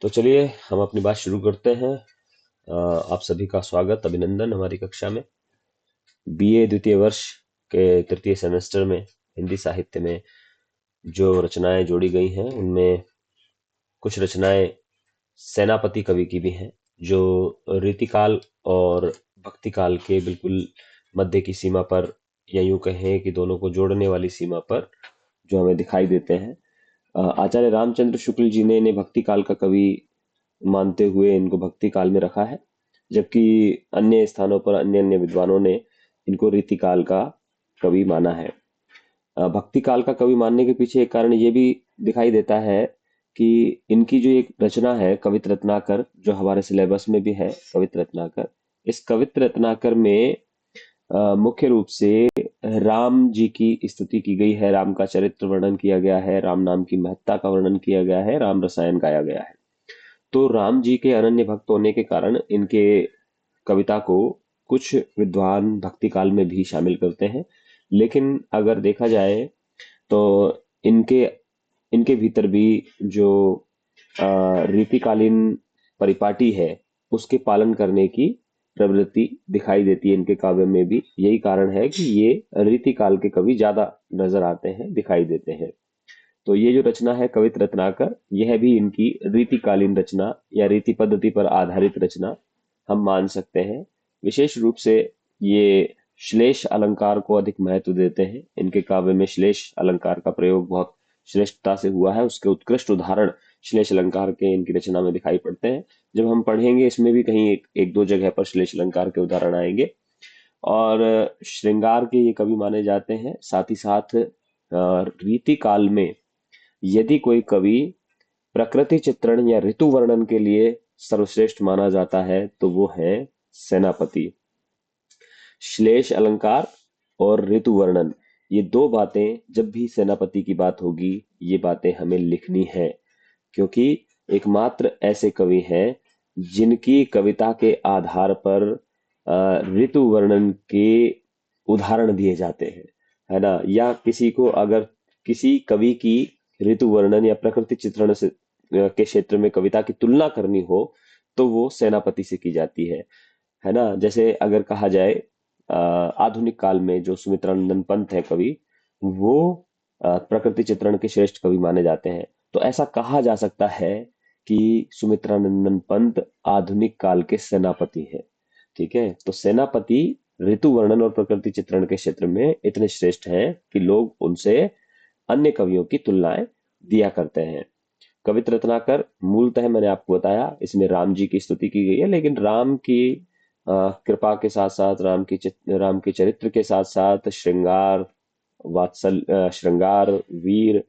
तो चलिए हम अपनी बात शुरू करते हैं। आप सभी का स्वागत, अभिनंदन हमारी कक्षा में। बीए द्वितीय वर्ष के तृतीय सेमेस्टर में हिंदी साहित्य में जो रचनाएं जोड़ी गई हैं उनमें कुछ रचनाएं सेनापति कवि की भी हैं, जो रीतिकाल और भक्तिकाल के बिल्कुल मध्य की सीमा पर, या यूं कहें कि दोनों को जोड़ने वाली सीमा पर जो हमें दिखाई देते हैं। आचार्य रामचंद्र शुक्ल जी ने इन्हें भक्ति काल का कवि मानते हुए इनको भक्ति काल में रखा है, जबकि अन्य स्थानों पर अन्य अन्य विद्वानों ने इनको रीति काल का कवि माना है। भक्ति काल का कवि मानने के पीछे एक कारण ये भी दिखाई देता है कि इनकी जो एक रचना है कवित रत्नाकर, जो हमारे सिलेबस में भी है कवित रत्नाकर, इस कवित रत्नाकर में मुख्य रूप से राम जी की स्तुति की गई है, राम का चरित्र वर्णन किया गया है, राम नाम की महत्ता का वर्णन किया गया है, राम रसायन गाया गया है। तो राम जी के अनन्य भक्त होने के कारण इनके कविता को कुछ विद्वान भक्ति काल में भी शामिल करते हैं। लेकिन अगर देखा जाए तो इनके इनके भीतर भी जो रीतिकालीन परिपाटी है उसके पालन करने की प्रवृत्ति दिखाई देती है इनके काव्य में भी। यही कारण है कि ये रीतिकाल के कवि ज्यादा नजर आते हैं, दिखाई देते हैं। तो ये जो रचना है कवित रत्नाकर, यह भी इनकी रीतिकालीन रचना या रीति पद्धति पर आधारित रचना हम मान सकते हैं। विशेष रूप से ये श्लेष अलंकार को अधिक महत्व देते हैं। इनके काव्य में श्लेष अलंकार का प्रयोग बहुत श्रेष्ठता से हुआ है, उसके उत्कृष्ट उदाहरण श्लेष अलंकार के इनकी रचना में दिखाई पड़ते हैं। जब हम पढ़ेंगे इसमें भी कहीं एक दो जगह पर श्लेष अलंकार के उदाहरण आएंगे। और श्रृंगार के ये कवि माने जाते हैं। साथ ही साथ रीति काल में यदि कोई कवि प्रकृति चित्रण या ऋतु वर्णन के लिए सर्वश्रेष्ठ माना जाता है तो वो है सेनापति। श्लेष अलंकार और ऋतु वर्णन, ये दो बातें जब भी सेनापति की बात होगी ये बातें हमें लिखनी है, क्योंकि एकमात्र ऐसे कवि हैं जिनकी कविता के आधार पर ऋतु वर्णन के उदाहरण दिए जाते हैं, है ना। या किसी को अगर किसी कवि की ऋतु वर्णन या प्रकृति चित्रण से के क्षेत्र में कविता की तुलना करनी हो तो वो सेनापति से की जाती है ना। जैसे अगर कहा जाए आधुनिक काल में जो सुमित्रानंदन पंत है कवि, वो प्रकृति चित्रण के श्रेष्ठ कवि माने जाते हैं। तो ऐसा कहा जा सकता है कि सुमित्रानंदन पंत आधुनिक काल के सेनापति हैं। ठीक है, तो सेनापति ऋतु वर्णन और प्रकृति चित्रण के क्षेत्र में इतने श्रेष्ठ हैं कि लोग उनसे अन्य कवियों की तुलनाएं दिया करते हैं। कवित रत्नाकर मूलतः मैंने आपको बताया इसमें राम जी की स्तुति की गई है, लेकिन राम की कृपा के साथ साथ राम के चरित्र के साथ साथ श्रृंगार, श्रृंगार, वीर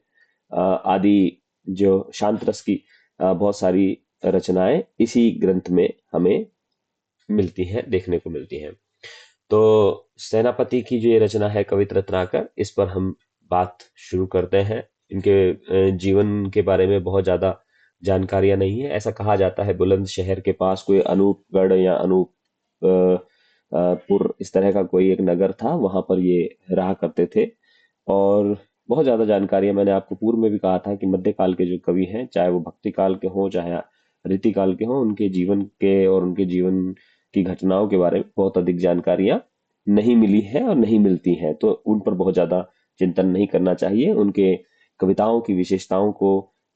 आदि जो शांत रस की बहुत सारी रचनाएं इसी ग्रंथ में हमें मिलती हैं, देखने को मिलती हैं। तो सेनापति की जो ये रचना है कवित रत्नाकर, इस पर हम बात शुरू करते हैं। इनके जीवन के बारे में बहुत ज्यादा जानकारियां नहीं है। ऐसा कहा जाता है बुलंदशहर के पास कोई अनूपगढ़ या पुर इस तरह का कोई एक नगर था, वहां पर ये रहा करते थे। और बहुत ज्यादा जानकारियां मैंने आपको पूर्व में भी कहा था कि मध्यकाल के जो कवि हैं, चाहे वो भक्ति काल के हों चाहे रीति काल के हों, उनके जीवन के और उनके जीवन की घटनाओं के बारे में बहुत अधिक जानकारियां नहीं मिली है और नहीं मिलती हैं। तो उन पर बहुत ज्यादा चिंतन नहीं करना चाहिए। उनके कविताओं की विशेषताओं को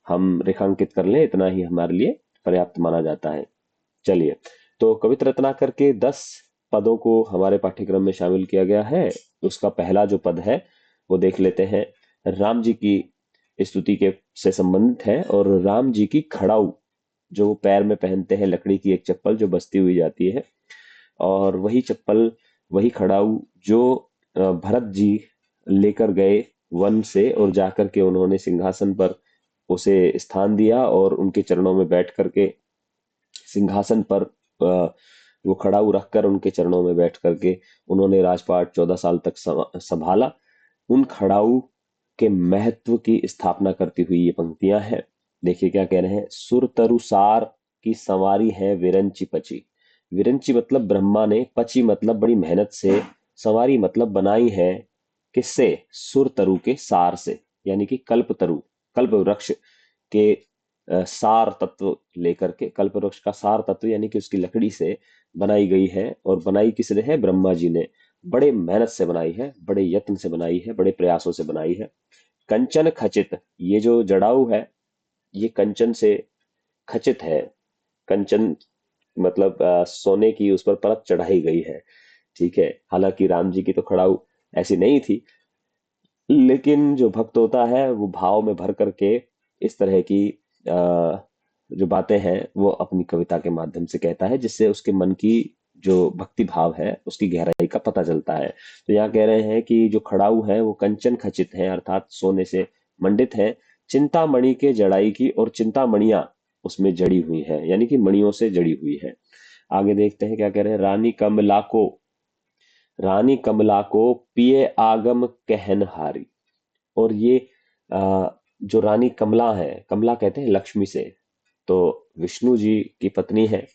हम रेखांकित कर लें, इतना ही हमारे लिए पर्याप्त माना जाता है। चलिए, तो कवित रत्नाकर के 10 पदों को हमारे पाठ्यक्रम में शामिल किया गया है। उसका पहला जो पद है वो देख लेते हैं। राम जी की स्तुति के से संबंधित है, और राम जी की खड़ाऊ जो वो पैर में पहनते हैं, लकड़ी की एक चप्पल जो बस्ती हुई जाती है, और वही चप्पल, वही खड़ाऊ जो भरत जी लेकर गए वन से, और जाकर के उन्होंने सिंहासन पर उसे स्थान दिया और उनके चरणों में बैठ करके सिंहासन पर वो खड़ाऊ रखकर उनके चरणों में बैठ करके उन्होंने राजपाट 14 साल तक संभाला। उन खड़ाऊ के महत्व की स्थापना करती हुई ये पंक्तियां हैं। देखिए क्या कह रहे हैं। सुर तरुसार की संवारी है विरंची पची। विरंची मतलब ब्रह्मा ने, पची मतलब बड़ी मेहनत से, संवारी मतलब बनाई है किससे, सुर तरु के सार से, यानी कि कल्प तरु, कल्प वृक्ष के सार तत्व लेकर के, कल्प वृक्ष का सार तत्व यानी कि उसकी लकड़ी से बनाई गई है। और बनाई किसने है? ब्रह्मा जी ने। बड़े मेहनत से बनाई है, बड़े यत्न से बनाई है, बड़े प्रयासों से बनाई है। कंचन खचित, ये जो जड़ाऊ है ये कंचन से खचित है। कंचन मतलब सोने की उस पर परत चढ़ाई गई है। ठीक है, हालांकि राम जी की तो खड़ाऊ ऐसी नहीं थी, लेकिन जो भक्त होता है वो भाव में भर करके इस तरह की जो बातें हैं वो अपनी कविता के माध्यम से कहता है, जिससे उसके मन की जो भक्ति भाव है उसकी गहराई का पता चलता है। तो यहाँ कह रहे हैं कि जो खड़ाऊ है वो कंचन खचित है, अर्थात सोने से मंडित है। चिंतामणि के जड़ाई की, और चिंतामणियां उसमें जड़ी हुई है, यानी कि मणियों से जड़ी हुई है। आगे देखते हैं क्या कह रहे हैं। रानी कमला को पिए आगम कहनहारी। और ये जो रानी कमला है, कमला कहते हैं लक्ष्मी से, तो विष्णु जी की पत्नी है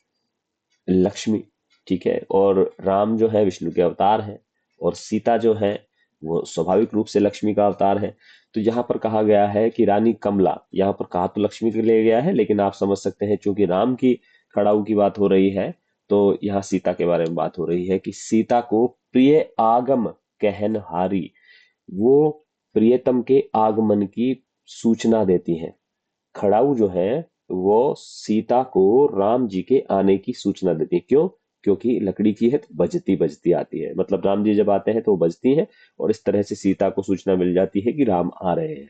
लक्ष्मी। ठीक है, और राम जो है विष्णु के अवतार हैं, और सीता जो है वो स्वाभाविक रूप से लक्ष्मी का अवतार है। तो यहाँ पर कहा गया है कि रानी कमला, यहाँ पर कहा तो लक्ष्मी के लिए गया है, लेकिन आप समझ सकते हैं चूंकि राम की खड़ाऊ की बात हो रही है, तो यहाँ सीता के बारे में बात हो रही है कि सीता को प्रिय आगम कहनहारी, वो प्रियतम के आगमन की सूचना देती हैं। खड़ाऊ जो है वो सीता को राम जी के आने की सूचना देती है। क्यों? क्योंकि लकड़ी की है तो बजती बजती आती है, मतलब राम जी जब आते हैं तो वो बजती है, और इस तरह से सीता को सूचना मिल जाती है कि राम आ रहे हैं।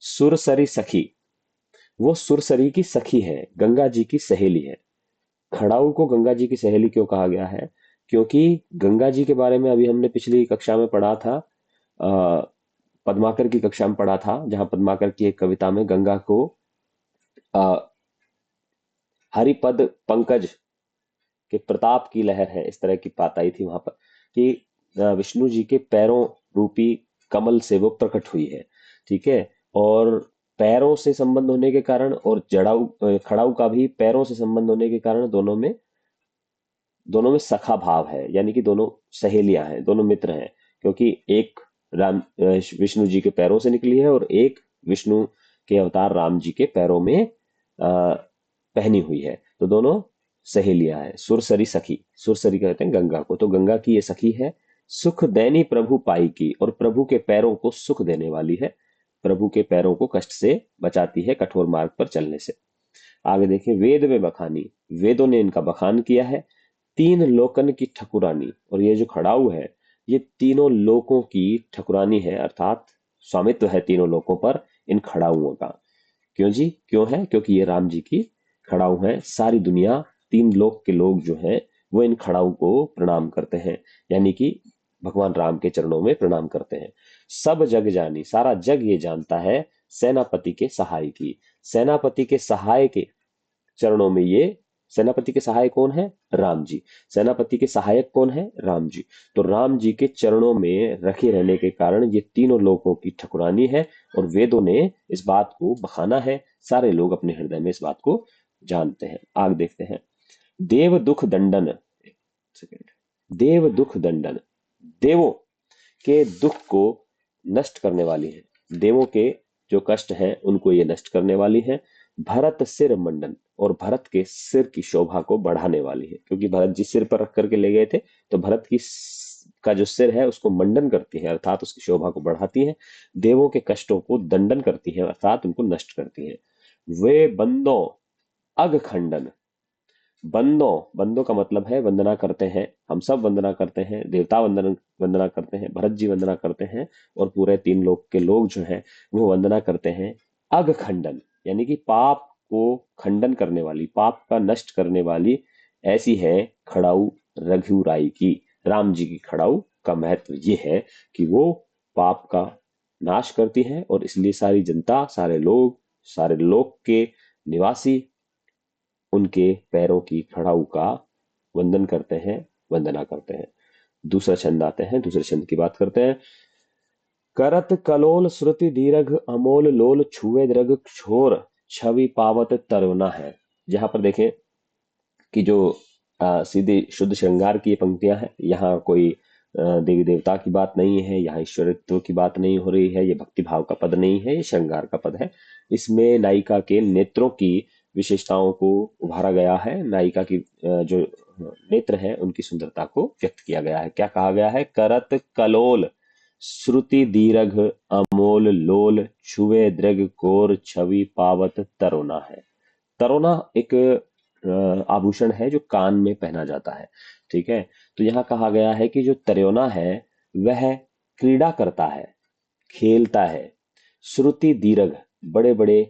सुरसरी सखी, वो सुरसरी की सखी है, गंगा जी की सहेली है। खड़ाऊ को गंगा जी की सहेली क्यों कहा गया है? क्योंकि गंगा जी के बारे में अभी हमने पिछली कक्षा में पढ़ा था, पद्माकर की कक्षा में पढ़ा था, जहां पद्माकर की एक कविता में गंगा को हरिपद पंकज के प्रताप की लहर है, इस तरह की बात आई थी वहां पर, कि विष्णु जी के पैरों रूपी कमल से वो प्रकट हुई है। ठीक है, और पैरों से संबंध होने के कारण, और खड़ाऊ का भी पैरों से संबंध होने के कारण दोनों में सखा भाव है, यानी कि दोनों सहेलियां हैं, दोनों मित्र हैं। क्योंकि एक विष्णु जी के पैरों से निकली है, और एक विष्णु के अवतार राम जी के पैरों में पहनी हुई है, तो दोनों सहेलियां हैं। सुरसरी सखी, सुरसरी कहते हैं गंगा को, तो गंगा की ये सखी है। सुख दैनी प्रभु पाई की, और प्रभु के पैरों को सुख देने वाली है, प्रभु के पैरों को कष्ट से बचाती है कठोर मार्ग पर चलने से। आगे देखें, वेद में बखानी, वेदों ने इनका बखान किया है। तीन लोकन की ठकुरानी, और ये जो खड़ाऊ है ये तीनों लोकों की ठकुरानी है, अर्थात स्वामित्व है तीनों लोकों पर इन खड़ाऊओं का। क्यों जी? क्यों है? क्योंकि ये राम जी की खड़ाऊ है। सारी दुनिया, तीन लोक के लोग जो हैं वो इन खड़ाऊ को प्रणाम करते हैं, यानी कि भगवान राम के चरणों में प्रणाम करते हैं। सब जग जानी, सारा जग ये जानता है, सेनापति के सहाय की। सेनापति के सहाय के चरणों में ये, सेनापति के सहायक कौन है? राम जी। सेनापति के सहायक कौन है? राम जी। तो राम जी के चरणों में रखे रहने के कारण ये तीनों लोगों की ठकुरानी है, और वेदों ने इस बात को बखाना है, सारे लोग अपने हृदय में इस बात को जानते हैं। आगे देखते हैं, देव दुख दंडन, सेकंड, देव दुख दंडन, देवों के दुख को नष्ट करने वाली है, देवों के जो कष्ट हैं उनको ये नष्ट करने वाली है। भरत सिर मंडन, और भरत के सिर की शोभा को बढ़ाने वाली है, क्योंकि भरत जी सिर पर रख करके ले गए थे, तो भरत की का जो सिर है उसको मंडन करती है, अर्थात उसकी शोभा को बढ़ाती है। देवों के कष्टों को दंडन करती है, अर्थात उनको नष्ट करती है। वे बंदों अग खंडन, बंदों, बंदों का मतलब है वंदना करते हैं, हम सब वंदना करते हैं, देवता वंदना करते हैं, भरत जी वंदना करते हैं, और पूरे तीन लोग के लोग जो हैं वो वंदना करते हैं। अग खंडन, यानी कि पाप को खंडन करने वाली, पाप का नष्ट करने वाली, ऐसी है खड़ाऊ रघुराई की। राम जी की खड़ाऊ का महत्व ये है कि वो पाप का नाश करती है, और इसलिए सारी जनता, सारे लोग, सारे लोक के निवासी उनके पैरों की खड़ाऊ का वंदन करते हैं, वंदना करते हैं। दूसरा छंद आते हैं, दूसरे छंद की बात करते हैं। करत कलोल श्रुति दीर्घ अमोल लोल छुए दृग छोर छवि पावत तरुणा है। जहां पर देखें कि जो सीधी शुद्ध श्रृंगार की ये पंक्तियां हैं, यहाँ कोई देवी देवता की बात नहीं है, यहाँ ईश्वरत्व की बात नहीं हो रही है, ये भक्ति भाव का पद नहीं है, ये श्रृंगार का पद है। इसमें नायिका के नेत्रों की विशेषताओं को उभारा गया है। नायिका की जो नेत्र है उनकी सुंदरता को व्यक्त किया गया है। क्या कहा गया है? करत कलोल श्रुति दीर्घ अमोल लोल छुए दृग कोर छवि पावत तरोना है। तरोना एक आभूषण है जो कान में पहना जाता है। ठीक है, तो यहाँ कहा गया है कि जो तरोना है वह क्रीड़ा करता है, खेलता है। श्रुति दीर्घ, बड़े बड़े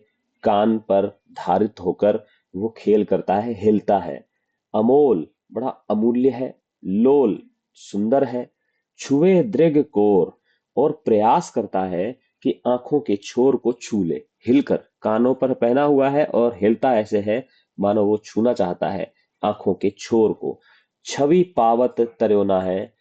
कान पर धारित होकर वो खेल करता है, हिलता है। अमोल, बड़ा अमूल्य है। लोल, सुंदर है। छुए दृग कोर, और प्रयास करता है कि आंखों के छोर को छू ले। हिलकर, कानों पर पहना हुआ है और हिलता ऐसे है मानो वो छूना चाहता है आंखों के छोर को। छवि पावत तरोना है।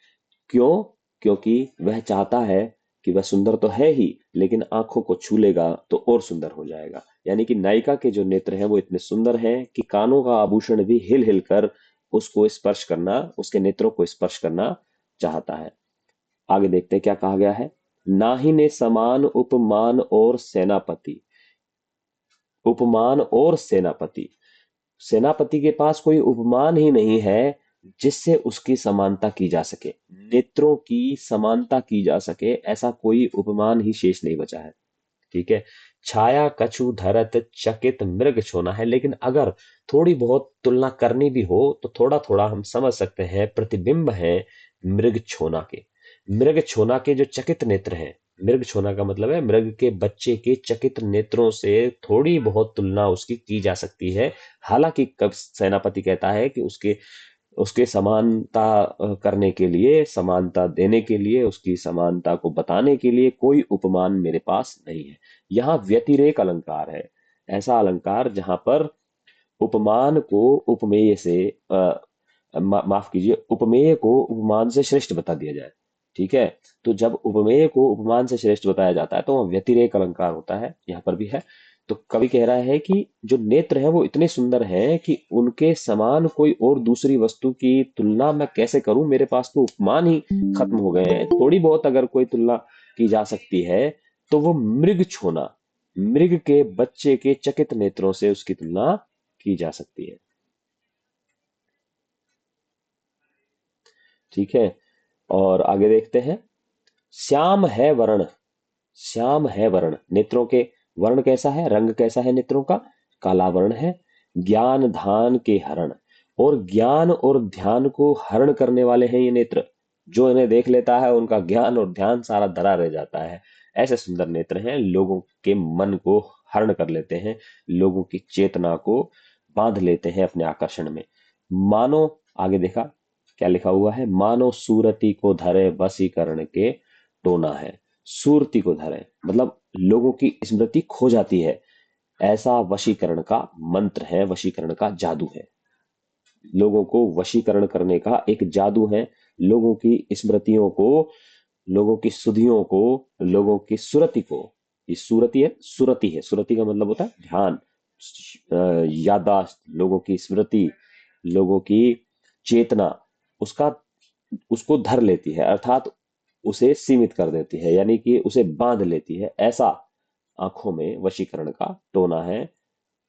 क्यों? क्योंकि वह चाहता है कि वह सुंदर तो है ही, लेकिन आंखों को छू लेगा तो और सुंदर हो जाएगा। यानी कि नायिका के जो नेत्र हैं वो इतने सुंदर हैं कि कानों का आभूषण भी हिल हिल कर उसको स्पर्श करना, उसके नेत्रों को स्पर्श करना चाहता है। आगे देखते हैं क्या कहा गया है। नाहि ने समान उपमान और सेनापति। उपमान और सेनापति, सेनापति के पास कोई उपमान ही नहीं है जिससे उसकी समानता की जा सके, नेत्रों की समानता की जा सके, ऐसा कोई उपमान ही शेष नहीं बचा है। ठीक है, छाया कछु धरत चकित मृग छोना है। लेकिन अगर थोड़ी बहुत तुलना करनी भी हो तो थोड़ा थोड़ा हम समझ सकते हैं, प्रतिबिंब है मृग छोना के। मृग छोना के जो चकित नेत्र हैं, मृग छोना का मतलब है मृग के बच्चे के चकित नेत्रों से थोड़ी बहुत तुलना उसकी की जा सकती है। हालांकि कब सेनापति कहता है कि उसके उसके समानता करने के लिए, समानता देने के लिए, उसकी समानता को बताने के लिए कोई उपमान मेरे पास नहीं है। यहाँ व्यतिरेक अलंकार है, ऐसा अलंकार जहां पर उपमान को उपमेय से माफ कीजिए, उपमेय को उपमान से श्रेष्ठ बता दिया जाए। ठीक है, तो जब उपमेय को उपमान से श्रेष्ठ बताया जाता है तो वह व्यतिरेक अलंकार होता है, यहाँ पर भी है। तो कवि कह रहा है कि जो नेत्र है वो इतने सुंदर हैं कि उनके समान कोई और दूसरी वस्तु की तुलना मैं कैसे करूं, मेरे पास तो उपमान ही खत्म हो गए हैं। थोड़ी बहुत अगर कोई तुलना की जा सकती है तो वो मृग छोना, मृग के बच्चे के चकित नेत्रों से उसकी तुलना की जा सकती है। ठीक है, और आगे देखते हैं। श्याम है वर्ण, श्याम है वर्ण, नेत्रों के वर्ण कैसा है, रंग कैसा है नेत्रों का? काला वर्ण है। ज्ञान धान के हरण, और ज्ञान और ध्यान को हरण करने वाले हैं ये नेत्र। जो इन्हें देख लेता है उनका ज्ञान और ध्यान सारा धरा रह जाता है। ऐसे सुंदर नेत्र हैं, लोगों के मन को हरण कर लेते हैं, लोगों की चेतना को बांध लेते हैं अपने आकर्षण में। मानो, आगे देखा क्या लिखा हुआ है, मानो सूरती को धरे वशीकरण के टोना है। सूरती को धरे मतलब लोगों की स्मृति खो जाती है, ऐसा वशीकरण का मंत्र है, वशीकरण का जादू है। लोगों को वशीकरण करने का एक जादू है। लोगों की स्मृतियों को, लोगों की सुधियों को, लोगों की सुरति को, ये सूरती है, सुरति है, सुरति का मतलब होता है ध्यान, याददाश्त, लोगों की स्मृति, लोगों की चेतना, उसका उसको धर लेती है, अर्थात उसे सीमित कर देती है, यानी कि उसे बांध लेती है। ऐसा आंखों में वशीकरण का टोना है,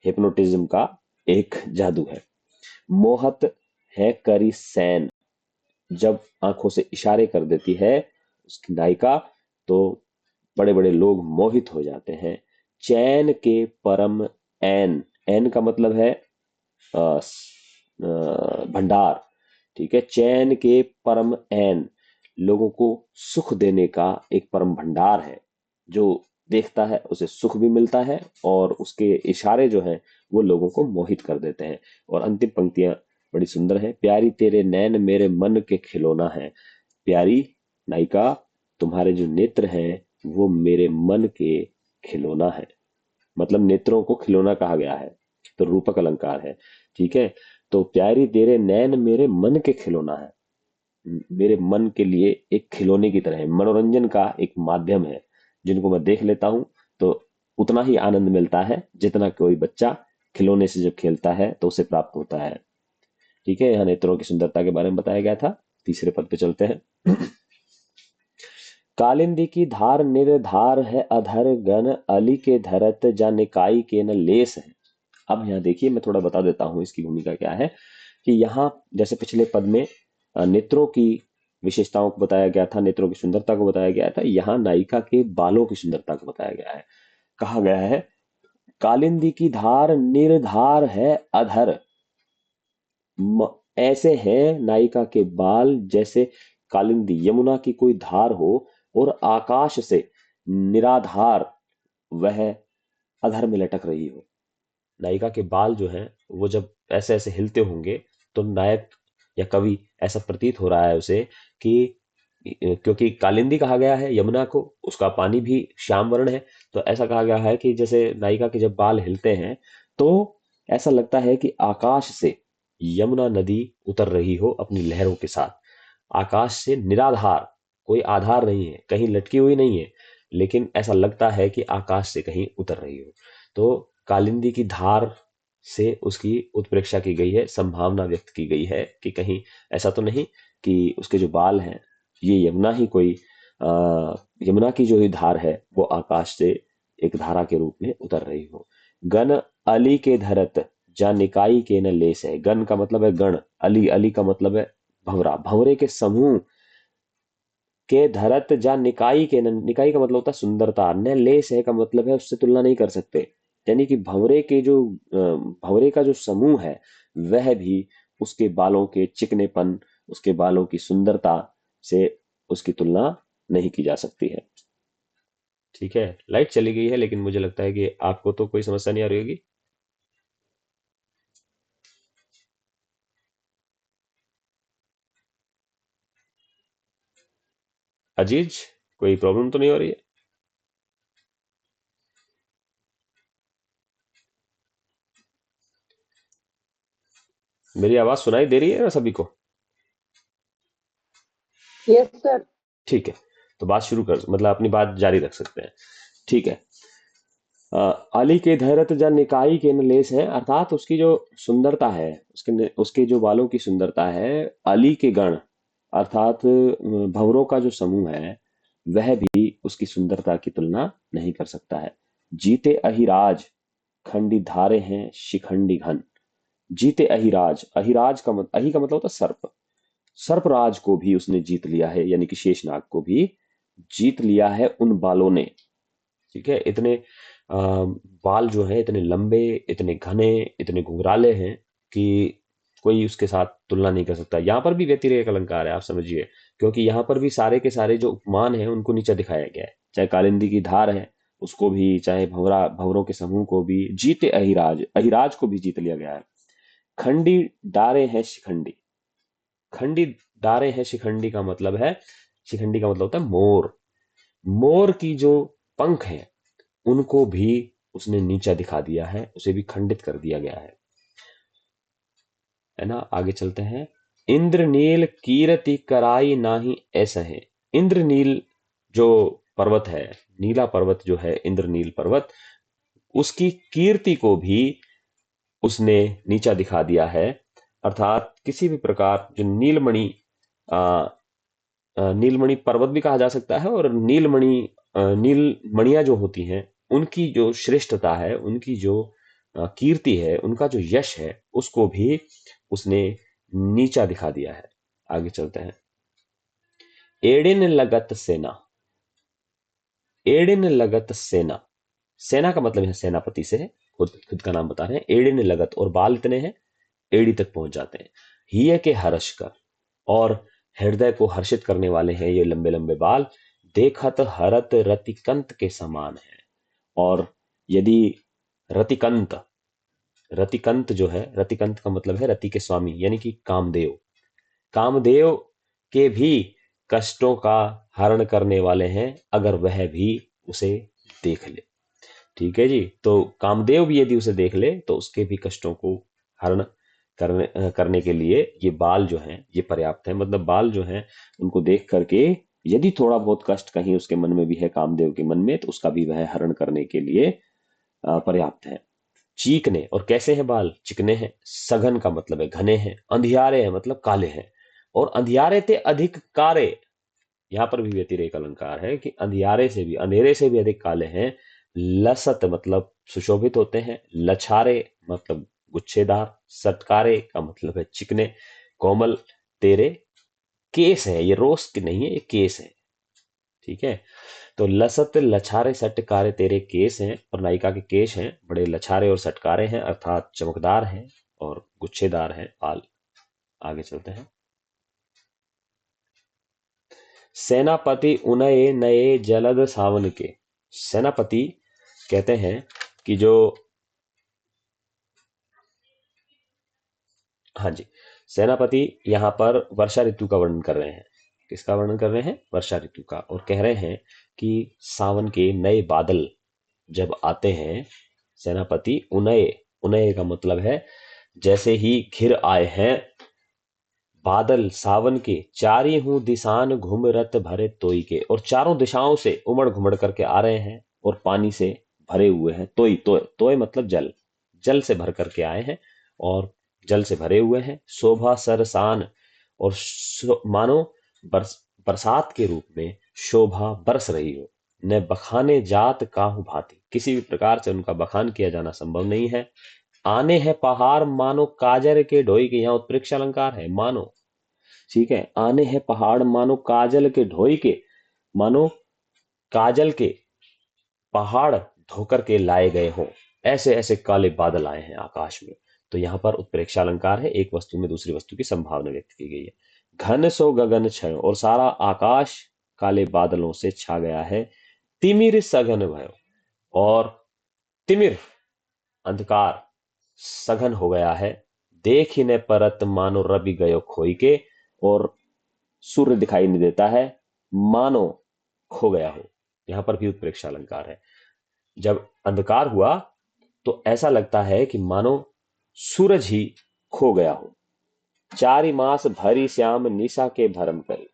हिप्नोटिज्म का एक जादू है। मोहत है करी सैन, जब आंखों से इशारे कर देती है उसकी नायिका तो बड़े बड़े लोग मोहित हो जाते हैं। चैन के परम ऐन, ऐन का मतलब है भंडार। ठीक है, चैन के परम ऐन, लोगों को सुख देने का एक परम भंडार है। जो देखता है उसे सुख भी मिलता है और उसके इशारे जो हैं वो लोगों को मोहित कर देते हैं। और अंतिम पंक्तियां बड़ी सुंदर है। प्यारी तेरे नैन मेरे मन के खिलौना है। प्यारी नायिका, तुम्हारे जो नेत्र हैं वो मेरे मन के खिलौना है। मतलब नेत्रों को खिलौना कहा गया है, तो रूपक अलंकार है। ठीक है, तो प्यारी तेरे नैन मेरे मन के खिलौना है, मेरे मन के लिए एक खिलौने की तरह है, मनोरंजन का एक माध्यम है। जिनको मैं देख लेता हूं तो उतना ही आनंद मिलता है जितना कोई बच्चा खिलौने से जब खेलता है तो उसे प्राप्त होता है। ठीक है, यहाँ नेत्रों की सुंदरता के बारे में बताया गया था। तीसरे पद पे चलते हैं। कालिंदी की धार निर्धार है अधर गन अली के धरत जा निकाई के न लेस है। अब यहाँ देखिए, मैं थोड़ा बता देता हूँ इसकी भूमिका क्या है। कि यहाँ जैसे पिछले पद में नेत्रों की विशेषताओं को बताया गया था, नेत्रों की सुंदरता को बताया गया था, यहाँ नायिका के बालों की सुंदरता को बताया गया है। कहा गया है कालिंदी की धार निर्धार है अधर, ऐसे हैं नायिका के बाल जैसे कालिंदी यमुना की कोई धार हो और आकाश से निराधार वह अधर में लटक रही हो। नायिका के बाल जो हैं वो जब ऐसे ऐसे हिलते होंगे तो नायक या कवि ऐसा प्रतीत हो रहा है उसे कि क्योंकि कालिंदी कहा गया है यमुना को, उसका पानी भी श्याम वर्ण है, तो ऐसा कहा गया है कि जैसे नायिका के जब बाल हिलते हैं तो ऐसा लगता है कि आकाश से यमुना नदी उतर रही हो अपनी लहरों के साथ। आकाश से निराधार, कोई आधार नहीं है, कहीं लटकी हुई नहीं है, लेकिन ऐसा लगता है कि आकाश से कहीं उतर रही हो। तो कालिंदी की धार से उसकी उत्प्रेक्षा की गई है, संभावना व्यक्त की गई है कि कहीं ऐसा तो नहीं कि उसके जो बाल हैं ये यमुना ही कोई यमुना की जो ही धार है वो आकाश से एक धारा के रूप में उतर रही हो। गण अली के धरत जा निकाई के न लेस है। गण का मतलब है गण, अली, अली का मतलब है भंवरा, भंवरे के समूह के धरत जा निकाई के न, निकाई का मतलब होता है सुंदरता, न लेस है का मतलब है उससे तुलना नहीं कर सकते। यानी कि भंवरे के जो भंवरे का जो समूह है वह भी उसके बालों के चिकनेपन, उसके बालों की सुंदरता से उसकी तुलना नहीं की जा सकती है। ठीक है, लाइट चली गई है लेकिन मुझे लगता है कि आपको तो कोई समस्या नहीं आ रही होगी। अजीज, कोई प्रॉब्लम तो नहीं हो रही है? मेरी आवाज सुनाई दे रही है ना सभी को? Yes sir. ठीक है, तो बात शुरू कर, मतलब अपनी बात जारी रख सकते हैं। ठीक है। अली के धरत जन निकाई के नलेस है, अर्थात उसकी जो सुंदरता है, उसके जो बालों की सुंदरता है, अली के गण अर्थात भंवरों का जो समूह है वह भी उसकी सुंदरता की तुलना नहीं कर सकता है। जीते अहिराज खंडी धारे हैं शिखंडी घन। जीते अहिराज, अहिराज का मतलब, अहि का मतलब होता है सर्प, सर्पराज को भी उसने जीत लिया है, यानी कि शेषनाग को भी जीत लिया है उन बालों ने। ठीक है, इतने बाल जो है इतने लंबे, इतने घने, इतने घुंघराले हैं कि कोई उसके साथ तुलना नहीं कर सकता। यहाँ पर भी व्यतिरेक अलंकार है, आप समझिए, क्योंकि यहाँ पर भी सारे के सारे जो उपमान है उनको नीचे दिखाया गया है। चाहे कालिंदी की धार है उसको भी, चाहे भंवरा, भंवरों के समूह को भी, जीते अहिराज, अहिराज को भी जीत लिया गया है। खंडी डारे हैं शिखंडी, खंडी डारे हैं शिखंडी का मतलब है, शिखंडी का मतलब होता है मोर, मोर की जो पंख है उनको भी उसने नीचा दिखा दिया है, उसे भी खंडित कर दिया गया है ना। आगे चलते हैं। इंद्रनील कीर्ति कराई नाही ऐसा है। इंद्रनील जो पर्वत है, नीला पर्वत जो है इंद्रनील पर्वत, उसकी कीर्ति को भी उसने नीचा दिखा दिया है। अर्थात किसी भी प्रकार जो नीलमणि, आ, नीलमणि पर्वत भी कहा जा सकता है, और नीलमणि, नीलमणियां जो होती हैं उनकी जो श्रेष्ठता है, उनकी जो कीर्ति है, उनका जो यश है, उसको भी उसने नीचा दिखा दिया है। आगे चलते हैं। एडिन लगत सेना, एडिन लगत सेना, सेना का मतलब है सेनापति से है, खुद खुद का नाम बता रहे हैं। एडिन लगत, और बाल इतने हैं एड़ी तक पहुंच जाते हैं। हिय के हर्ष कर, और हृदय को हर्षित करने वाले हैं ये लंबे लंबे बाल। देखत हरत रतिकंत के समान है। और यदि रतिकंत, रतिकंत जो है, रतिकंत का मतलब है रति के स्वामी यानी कि कामदेव, कामदेव के भी कष्टों का हरण करने वाले हैं अगर वह भी उसे देख ले। ठीक है जी, तो कामदेव भी यदि उसे देख ले तो उसके भी कष्टों को हरण करने के लिए ये बाल जो हैं ये पर्याप्त है। मतलब बाल जो हैं उनको देख करके यदि थोड़ा बहुत कष्ट कहीं उसके मन में भी है, कामदेव के मन में, तो उसका भी वह हरण करने के लिए पर्याप्त है। चीकने, और कैसे हैं बाल? चिकने हैं। सघन का मतलब है घने हैं। अंधियारे हैं मतलब काले हैं। और अंधियारे ते अधिक कारे, यहाँ पर भी व्यतिरेक अलंकार है कि अंधेरे से भी अधिक काले हैं। लसत मतलब सुशोभित होते हैं, लछारे मतलब गुच्छेदार, सटकारे का मतलब है चिकने, कोमल तेरे केस है, ये रोस्ट नहीं है, ये केस है। ठीक है, तो लसत लछारे सटकारे तेरे केस हैं, और नायिका के केश हैं बड़े लछारे और सटकारे हैं, अर्थात चमकदार हैं और गुच्छेदार हैं बाल। आगे चलते हैं। सेनापति उनये नये जलद सावन के। सेनापति कहते हैं कि जो, हाँ जी, सेनापति यहाँ पर वर्षा ऋतु का वर्णन कर रहे हैं। किसका वर्णन कर रहे हैं? वर्षा ऋतु का। और कह रहे हैं कि सावन के नए बादल जब आते हैं, सेनापति उनये, उनये का मतलब है जैसे ही घिर आए हैं बादल सावन के, चारी हूं दिसान घुम रत भरे तोई के, और चारों दिशाओं से उमड़ घुमड़ करके आ रहे हैं और पानी से भरे हुए हैं। तोई, तोय तोय मतलब जल, जल से भर करके आए हैं और जल से भरे हुए हैं। शोभा सरसान, और मानो बरसात के रूप में शोभा बरस रही हो। न बखाने जात काहू भांति, किसी भी प्रकार से उनका बखान किया जाना संभव नहीं है। आने हैं पहाड़ मानो काजर के ढोई के, यहाँ उत्प्रेक्षा अलंकार है, मानो। ठीक है, आने हैं पहाड़ मानो काजल के ढोई के, मानो काजल के पहाड़ धोकर के लाए गए हों, ऐसे ऐसे काले बादल आए हैं आकाश में। तो यहाँ पर उत्प्रेक्षा अलंकार है, एक वस्तु में दूसरी वस्तु की संभावना व्यक्त की गई है। घन सो गगन छय, और सारा आकाश काले बादलों से छा गया है। तिमिर सघन भयो, और तिमिर अंधकार सघन हो गया है। देख ही न परत मानो रवि गयो खोई के, और सूर्य दिखाई नहीं देता है मानो खो गया हो। यहां पर भी उत्प्रेक्षा अलंकार है। जब अंधकार हुआ तो ऐसा लगता है कि मानो सूरज ही खो गया हो। चारि मास भरी श्याम निशा के भरम करे,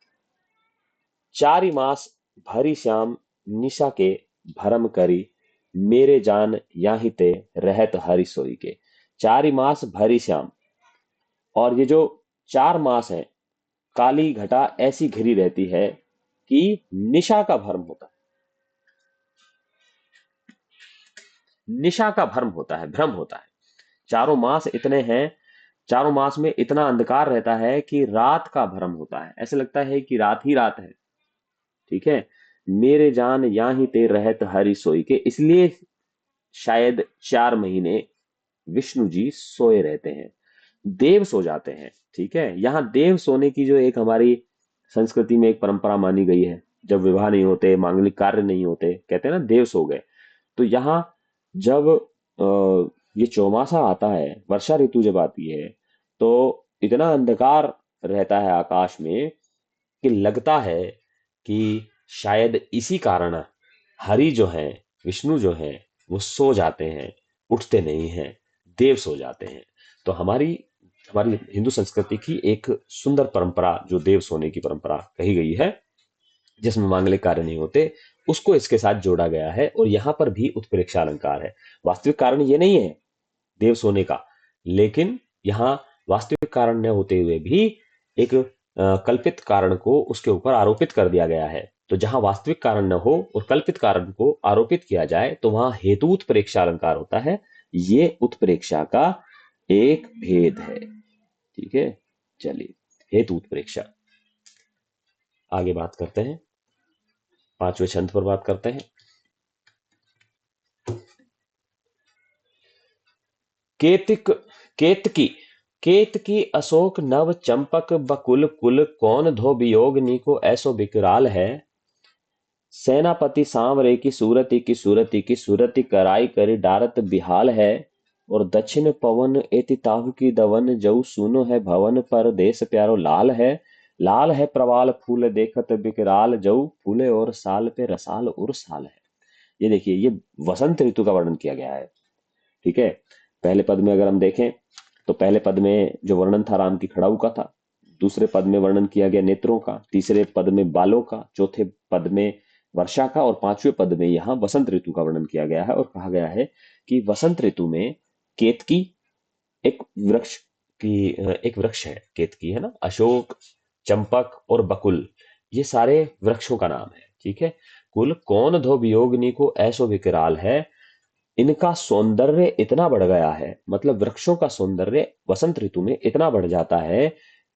चारि मास भरी श्याम निशा के भरम करी, मेरे जान याही ते रहत हरि सोई के। चारि मास भरी श्याम, और ये जो 4 मास है, काली घटा ऐसी घिरी रहती है कि निशा का भ्रम होता है, निशा का भ्रम होता है, भ्रम होता है। चारों मास इतने हैं, चारों मास में इतना अंधकार रहता है कि रात का भ्रम होता है, ऐसे लगता है कि रात ही रात है। ठीक है, मेरे जान यहाँ ते रहत हरि सोई के, इसलिए शायद 4 महीने विष्णु जी सोए रहते हैं, देव सो जाते हैं। ठीक है, यहाँ देव सोने की जो एक हमारी संस्कृति में एक परंपरा मानी गई है, जब विवाह नहीं होते, मांगलिक कार्य नहीं होते, कहते हैं ना देव सो गए। तो यहाँ जब ये चौमासा आता है, वर्षा ऋतु जब आती है, तो इतना अंधकार रहता है आकाश में कि लगता है कि शायद इसी कारण हरि जो है, विष्णु जो है, वो सो जाते हैं, उठते नहीं हैं, देव सो जाते हैं। तो हमारी हमारी हिंदू संस्कृति की एक सुंदर परंपरा जो देव सोने की परंपरा कही गई है, जिसमें मांगलिक कार्य नहीं होते, उसको इसके साथ जोड़ा गया है। और यहाँ पर भी उत्प्रेक्षा अलंकार है। वास्तविक कारण ये नहीं है देव सोने का, लेकिन यहाँ वास्तविक कारण न होते हुए भी एक कल्पित कारण को उसके ऊपर आरोपित कर दिया गया है। तो जहां वास्तविक कारण न हो और कल्पित कारण को आरोपित किया जाए, तो वहां हेतु उत्प्रेक्षा अलंकार होता है। ये उत्प्रेक्षा का एक भेद है। ठीक है, चलिए, हेतु उत्प्रेक्षा। आगे बात करते हैं, 5वें छंद पर बात करते हैं। केतिक, केतकी, केतकी अशोक नव चंपक बकुल कुल, कौन धो वियोग नीको ऐसो विकराल है। सेनापति सांवरे की सूरती की सूरती कराई करी डारत बिहाल है। और दक्षिण पवन एति ताहु की दवन, जऊ सुनो है भवन पर देश प्यारो लाल है। लाल है प्रवाल फूल देखत बिकराल, जऊ फूले और साल पे रसाल और साल है। ये देखिए, ये वसंत ऋतु का वर्णन किया गया है। ठीक है, पहले पद में अगर हम देखें तो पहले पद में जो वर्णन था राम की खड़ाऊ का था, दूसरे पद में वर्णन किया गया नेत्रों का, तीसरे पद में बालों का, चौथे पद में वर्षा का, और 5वें पद में यहाँ वसंत ऋतु का वर्णन किया गया है। और कहा गया है कि वसंत ऋतु में केतकी एक वृक्ष की, एक वृक्ष है केतकी, है ना, अशोक, चंपक और बकुल, ये सारे वृक्षों का नाम है। ठीक है, कुल कौन धो वियोगिनी को ऐसो विकराल है, इनका सौंदर्य इतना बढ़ गया है, मतलब वृक्षों का सौंदर्य वसंत ऋतु में इतना बढ़ जाता है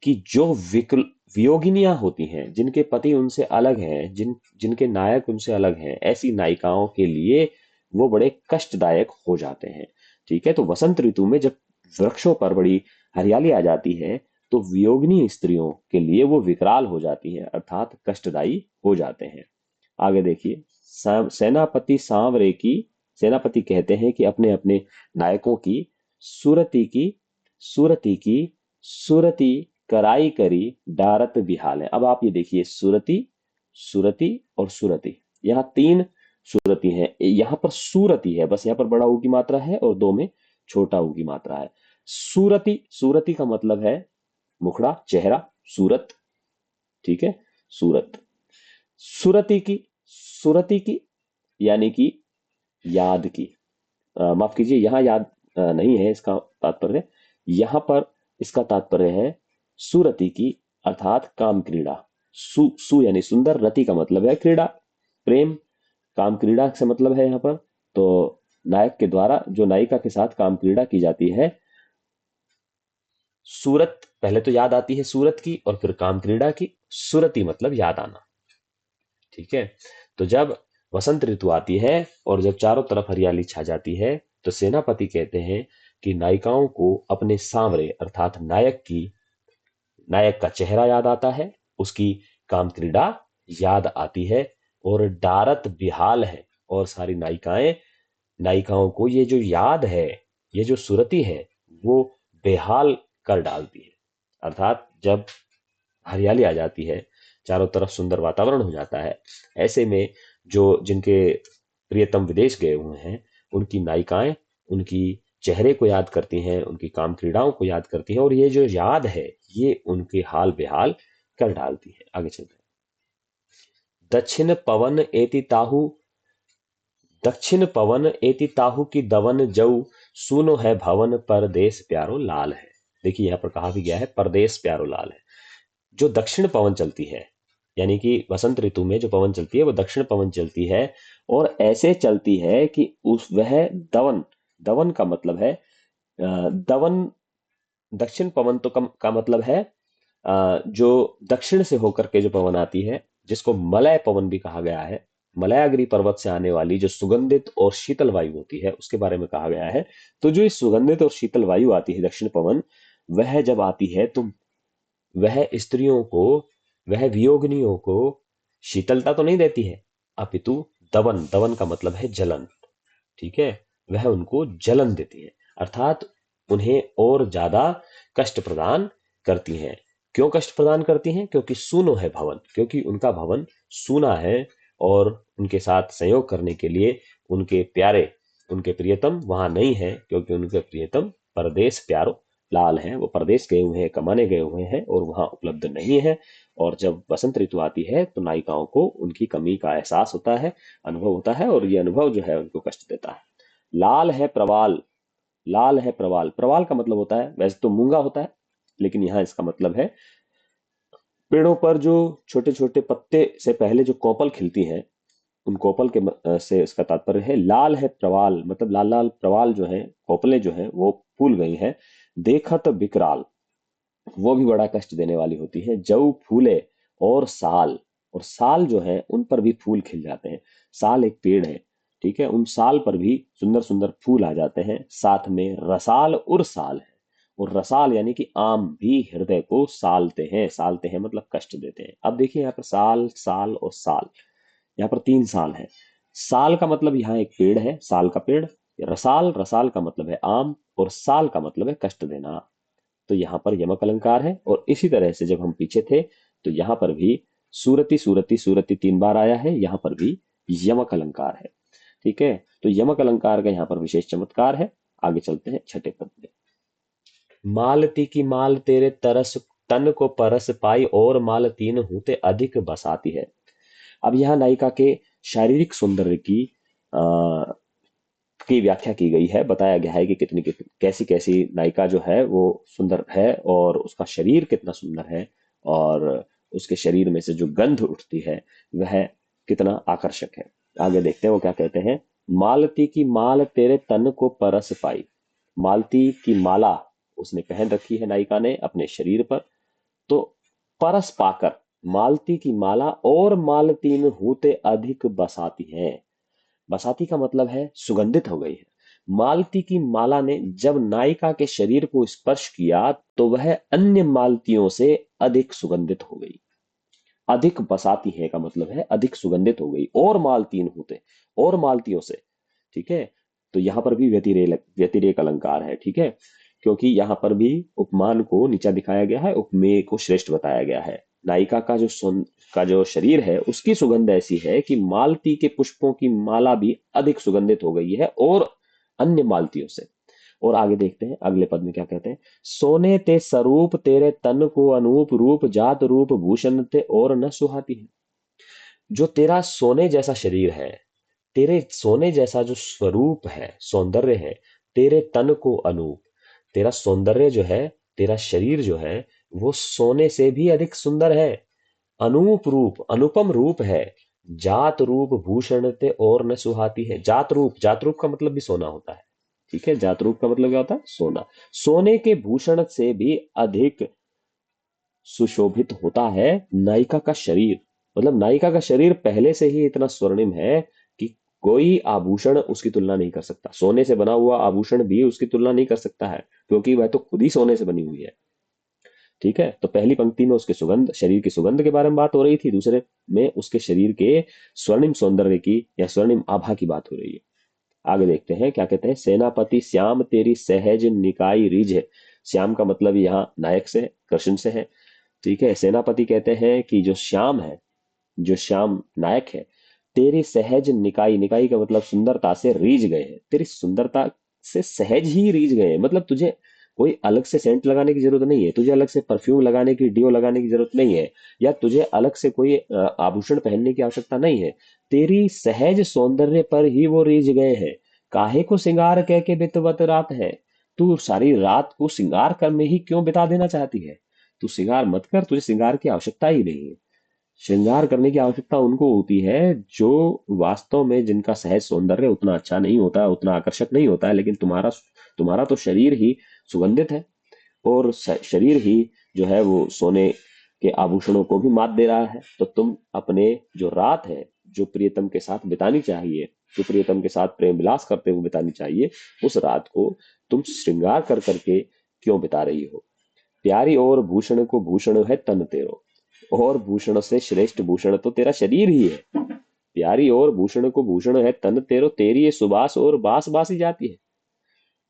कि जो विकल वियोगिनियां होती हैं, जिनके पति उनसे अलग हैं, जिनके नायक उनसे अलग हैं, ऐसी नायिकाओं के लिए वो बड़े कष्टदायक हो जाते हैं। ठीक है, तो वसंत ऋतु में जब वृक्षों पर बड़ी हरियाली आ जाती है, तो वियोगिनी स्त्रियों के लिए वो विकराल हो जाती हैं, अर्थात कष्टदायी हो जाते हैं। आगे देखिए, सेनापति सांवरे की, सेनापति कहते हैं कि अपने अपने नायकों की सुरती की, सुरती की, सुरती कराई करी डारत बिहाल है। अब आप ये देखिए, सुरती, सुरती और सुरती, यहाँ तीन सुरती है, यहाँ पर सूरती है, बस यहाँ पर बड़ा ऊ की मात्रा है और दो में छोटा ऊ की मात्रा है। सूरती, सूरती का मतलब है मुखड़ा, चेहरा, सूरत। ठीक है, सूरत। सुरती की, सुरती की यानी कि याद की, माफ कीजिए, यहाँ याद नहीं है इसका तात्पर्य, यहाँ पर इसका तात्पर्य है सुरति की, अर्थात काम क्रीड़ा। सु यानी सुंदर, रति का मतलब है क्रीड़ा, प्रेम, काम क्रीड़ा से मतलब है यहाँ पर। तो नायक के द्वारा जो नायिका के साथ काम क्रीड़ा की जाती है, सूरत पहले तो याद आती है सूरत की, और फिर काम क्रीड़ा की, सुरति मतलब याद आना। ठीक है, तो जब वसंत ऋतु आती है और जब चारों तरफ हरियाली छा जाती है, तो सेनापति कहते हैं कि नायिकाओं को अपने सांवरे अर्थात नायक की, नायक का चेहरा याद आता है, उसकी काम क्रीड़ा याद आती है, और डारत बिहाल है, और सारी नायिकाएं, नायिकाओं को ये जो याद है, ये जो सुरती है, वो बेहाल कर डालती है। अर्थात जब हरियाली आ जाती है, चारों तरफ सुंदर वातावरण हो जाता है, ऐसे में जो जिनके प्रियतम विदेश गए हुए हैं, उनकी नायिकाएं उनकी चेहरे को याद करती हैं, उनकी काम क्रीड़ाओं को याद करती हैं, और ये जो याद है, ये उनके हाल बेहाल कर डालती है। आगे चलते हैं। दक्षिण पवन एति ताहू, दक्षिण पवन एति ताहू की दवन जऊ, सुनो है भवन परदेश प्यारो लाल है। देखिए यहाँ पर कहा भी गया है परदेश प्यारो लाल है। जो दक्षिण पवन चलती है, यानी कि वसंत ऋतु में जो पवन चलती है वो दक्षिण पवन चलती है, और ऐसे चलती है कि उस वह दवन, दवन का मतलब है दवन, दक्षिण पवन तो कम का मतलब है जो दक्षिण से होकर के जो पवन आती है, जिसको मलय पवन भी कहा गया है। मलयागिरी पर्वत से आने वाली जो सुगंधित और शीतल वायु होती है, उसके बारे में कहा गया है। तो जो इस सुगंधित और शीतल वायु आती है, दक्षिण पवन, वह जब आती है तो वह स्त्रियों को, वह वियोगिनियों को शीतलता तो नहीं देती है, अपितु दवन, दवन का मतलब है जलन। ठीक है, वह उनको जलन देती है, अर्थात उन्हें और ज्यादा कष्ट प्रदान करती हैं। क्यों कष्ट प्रदान करती हैं? क्योंकि सूनो है भवन, क्योंकि उनका भवन सूना है, और उनके साथ संयोग करने के लिए उनके प्यारे, उनके प्रियतम वहां नहीं है, क्योंकि उनके प्रियतम परदेश प्यारो लाल हैं, वो परदेश गए हुए हैं, कमाने गए हुए हैं, और वहां उपलब्ध नहीं है। और जब बसंत ऋतु आती है तो नायिकाओं को उनकी कमी का एहसास होता है, अनुभव होता है, और ये अनुभव जो है उनको कष्ट देता है। लाल है प्रवाल, लाल है प्रवाल, प्रवाल का मतलब होता है, वैसे तो मूंगा होता है, लेकिन यहाँ इसका मतलब है पेड़ों पर जो छोटे छोटे पत्ते से पहले जो कोपल खिलती हैं, उन कोपल के से इसका तात्पर्य है। लाल है प्रवाल, मतलब लाल लाल प्रवाल जो है, कोपलें जो है वो फूल गई हैं। देखत विकराल, वो भी बड़ा कष्ट देने वाली होती है। जऊ फूले और साल, और साल जो है उन पर भी फूल खिल जाते हैं। साल एक पेड़ है, ठीक है, उन साल पर भी सुंदर सुंदर फूल आ जाते हैं। साथ में रसाल और साल है, और रसाल यानी कि आम भी हृदय को सालते हैं, सालते हैं मतलब कष्ट देते हैं। अब देखिए यहाँ पर साल, साल और साल, यहाँ पर तीन साल है। साल का मतलब यहाँ एक पेड़ है, साल का पेड़। रसाल, रसाल का मतलब है आम, और साल का मतलब है कष्ट देना। तो यहाँ पर यमक अलंकार है। और इसी तरह से जब हम पीछे थे तो यहाँ पर भी सूरति, सूरति, सूरति तीन बार आया है, यहाँ पर भी यमक अलंकार है। ठीक है, तो यमक अलंकार का यहाँ पर विशेष चमत्कार है। आगे चलते हैं छठे पद में। मालती की माल तेरे तरस, तन को परस पाई, और माल तीन होते अधिक बसाती है। अब यहाँ नायिका के शारीरिक सौंदर्य की व्याख्या की गई है, बताया गया है कि कितनी कितनी कैसी कैसी नायिका जो है वो सुंदर है, और उसका शरीर कितना सुंदर है, और उसके शरीर में से जो गंध उठती है वह कितना आकर्षक है। आगे देखते हैं वो क्या कहते हैं। मालती की माल तेरे तन को परस पाई। मालती की माला उसने पहन रखी है नायिका ने अपने शरीर पर, तो परस पाकर मालती की माला और मालतीन होते अधिक बसाती है। बसाती का मतलब है सुगंधित हो गई है। मालती की माला ने जब नायिका के शरीर को स्पर्श किया तो वह अन्य मालतियों से अधिक सुगंधित हो गई। अधिक बसाती है का मतलब है अधिक सुगंधित हो गई, और मालतीन होते, और मालतियों से। ठीक है, तो यहां पर भी व्यतिरेक अलंकार है। ठीक है, क्योंकि यहां पर भी उपमान को नीचा दिखाया गया है, उपमेय को श्रेष्ठ बताया गया है। नायिका का जो शरीर है उसकी सुगंध ऐसी है कि मालती के पुष्पों की माला भी अधिक सुगंधित हो गई है और अन्य मालतियों से। और आगे देखते हैं अगले पद में क्या कहते हैं। सोने ते स्वरूप तेरे तन को अनूप रूप जात रूप भूषण ते और न सुहाती है। जो तेरा सोने जैसा शरीर है, तेरे सोने जैसा जो स्वरूप है, सौंदर्य है, तेरे तन को अनूप, तेरा सौंदर्य जो है, तेरा शरीर जो है वो सोने से भी अधिक सुंदर है। अनूप रूप, अनुपम रूप है। जात रूप भूषण ते और न सुहाती है। जात रूप, जात रूप का मतलब भी सोना होता है। ठीक है, जात रूप का मतलब क्या होता है, सोना। सोने के भूषण से भी अधिक सुशोभित होता है नायिका का शरीर। मतलब नायिका का शरीर पहले से ही इतना स्वर्णिम है कि कोई आभूषण उसकी तुलना नहीं कर सकता। सोने से बना हुआ आभूषण भी उसकी तुलना नहीं कर सकता है, क्योंकि वह तो खुद ही सोने से बनी हुई है। ठीक है, तो पहली पंक्ति में उसके सुगंध, शरीर की सुगंध के बारे में बात हो रही थी, दूसरे में उसके शरीर के स्वर्णिम सौंदर्य की या स्वर्णिम आभा की बात हो रही है। आगे देखते हैं क्या कहते हैं। सेनापति श्याम तेरी सहज निकाई रिझ है। श्याम का मतलब यहाँ नायक से, कृष्ण से है। ठीक है, सेनापति कहते हैं कि जो श्याम है, जो श्याम नायक है, तेरी सहज निकाई, निकाई का मतलब सुंदरता से रीझ गए हैं। तेरी सुंदरता से सहज ही रीझ गए हैं, मतलब तुझे कोई अलग से सेंट लगाने की जरूरत नहीं है, तुझे अलग से परफ्यूम लगाने की, डियो लगाने की जरूरत नहीं है, या तुझे अलग से कोई आभूषण पहनने की आवश्यकता नहीं है। तेरी सहज सौंदर्य पर ही वो रीझ गए हैं। काहे को श्रृंगार कह के बितवत रात है। तू सारी रात को श्रृंगार कर में ही क्यों बिता देना चाहती है। तू श्रृंगार मत कर, तुझे श्रृंगार की आवश्यकता ही नहीं है। श्रृंगार करने की आवश्यकता उनको होती है जो वास्तव में, जिनका सहज सौंदर्य उतना अच्छा नहीं होता है, उतना आकर्षक नहीं होता है, लेकिन तुम्हारा तुम्हारा तो शरीर ही सुगंधित है, और शरीर ही जो है वो सोने के आभूषणों को भी मात दे रहा है। तो तुम अपने जो रात है, जो प्रियतम के साथ बितानी चाहिए, जो प्रियतम के साथ प्रेम विलास करते हुए बितानी चाहिए, उस रात को तुम श्रृंगार कर करके क्यों बिता रही हो। प्यारी और भूषण को भूषण है तन तेरो, और भूषण से श्रेष्ठ भूषण तो तेरा शरीर ही है। प्यारी और भूषण को भूषण है तन तेरो, तेरी ये सुबास और बास बासी जाती है।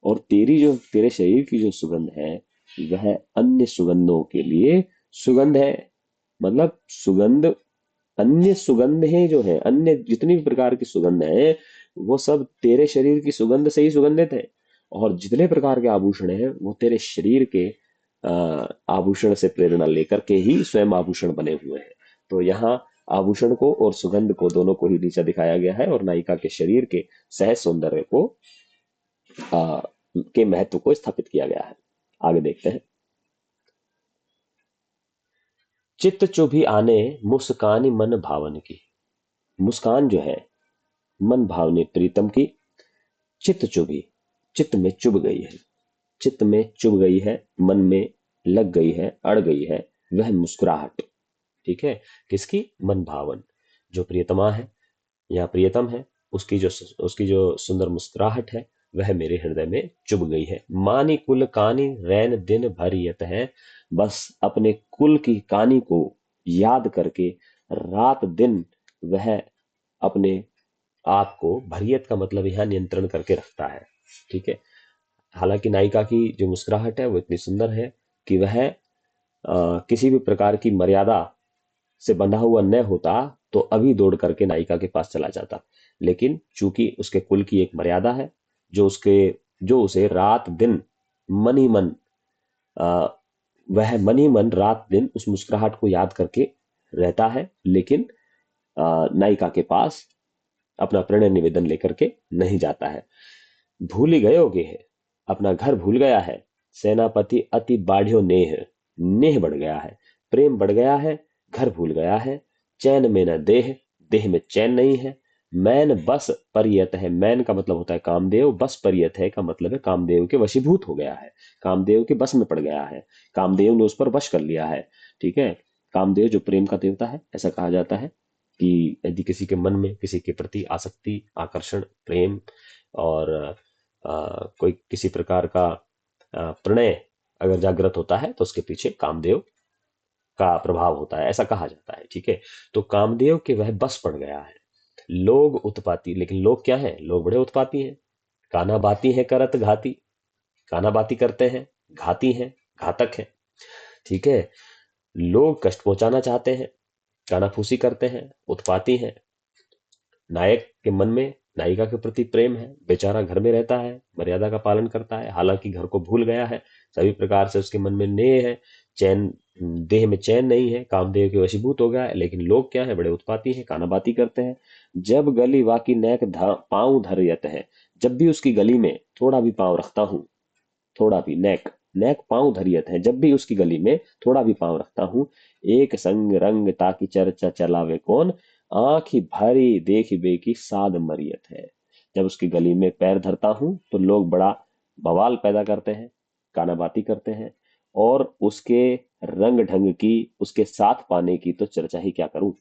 और तेरी जो, तेरे शरीर की जो सुगंध है वह अन्य सुगंधों के लिए सुगंध है। मतलब सुगंध, अन्य सुगंधें जो है, अन्य जितनी भी प्रकार की सुगंध है वो सब तेरे शरीर की सुगंध से ही सुगंधित है। और जितने प्रकार के आभूषण हैं वो तेरे शरीर के आभूषण से प्रेरणा लेकर के ही स्वयं आभूषण बने हुए हैं। तो यहाँ आभूषण को और सुगंध को, दोनों को ही नीचा दिखाया गया है, और नायिका के शरीर के सहज सौंदर्य को आ, के महत्व को स्थापित किया गया है। आगे देखते हैं। चित्त चुभी आने मुस्कानी मन भावन की। मुस्कान जो है मन भावने प्रीतम की। चित्त चुभी, चित्त में चुभ गई है, चित्त में चुभ गई है, मन में लग गई है, अड़ गई है वह मुस्कुराहट। ठीक है, किसकी, मन भावन, जो प्रियतमा है या प्रियतम है, उसकी जो सुंदर मुस्कुराहट है वह मेरे हृदय में चुभ गई है। मानी कुल कानी रैन दिन भर यत है। बस अपने कुल की कहानी को याद करके रात दिन वह अपने आप को, भरियत का मतलब यहाँ नियंत्रण करके रखता है। ठीक है, हालांकि नायिका की जो मुस्कुराहट है वो इतनी सुंदर है कि वह किसी भी प्रकार की मर्यादा से बंधा हुआ न होता तो अभी दौड़ करके नायिका के पास चला जाता। लेकिन चूंकि उसके कुल की एक मर्यादा है, जो उसे रात दिन मन ही मन, आ, वह मन ही मन रात दिन उस मुस्कुराहट को याद करके रहता है, लेकिन नायिका के पास अपना प्रणय निवेदन लेकर के नहीं जाता है। भूल ही गए होगे है, अपना घर भूल गया है। सेनापति अति बाढ़्यो नेह, नेह बढ़ गया है, प्रेम बढ़ गया है, घर भूल गया है, चैन में न देह, देह में चैन नहीं है, मैन बस परियत है, मैन का मतलब होता है कामदेव, बस परियत है का मतलब है कामदेव के वशीभूत हो गया है, कामदेव के बस में पड़ गया है, कामदेव ने उस पर वश कर लिया है। ठीक है, कामदेव जो प्रेम का देवता है, ऐसा कहा जाता है कि यदि किसी के मन में किसी के प्रति आसक्ति, आकर्षण, प्रेम और कोई किसी प्रकार का प्रणय अगर जागृत होता है तो उसके पीछे कामदेव का प्रभाव होता है, ऐसा कहा जाता है। ठीक है, तो कामदेव के वह बस पड़ गया है। लोग उत्पाती, लेकिन लोग क्या हैं, लोग बड़े उत्पाती हैं। काना बाती है करत घाती, काना बाती करते हैं, घाती हैं, घातक है। ठीक है, लोग कष्ट पहुंचाना चाहते हैं, कानाफूसी करते हैं, उत्पाती हैं। नायक के मन में नायिका के प्रति प्रेम है, बेचारा घर में रहता है, मर्यादा का पालन करता है, हालांकि घर को भूल गया है, सभी प्रकार से उसके मन में नेह है, चैन, देह में चैन नहीं है, कामदेव के वशीभूत हो गया है। लेकिन लोग क्या है, बड़े उत्पाती हैं, कानाबाती करते हैं। जब गली वाकी नैक पांव धरियत है, जब भी उसकी गली में थोड़ा भी पांव रखता हूँ, थोड़ा भी, नेक, नेक पांव धरियत है, जब भी उसकी गली में थोड़ा भी पांव रखता हूँ, एक संग रंग ताकि चर्चा चलावे कौन, आंखी भरी देख बे की साध मरियत है। जब उसकी गली में पैर धरता हूँ तो लोग बड़ा बवाल पैदा करते हैं, कानाबाती करते हैं, और उसके रंग ढंग की, उसके साथ पाने की तो चर्चा ही क्या करूं,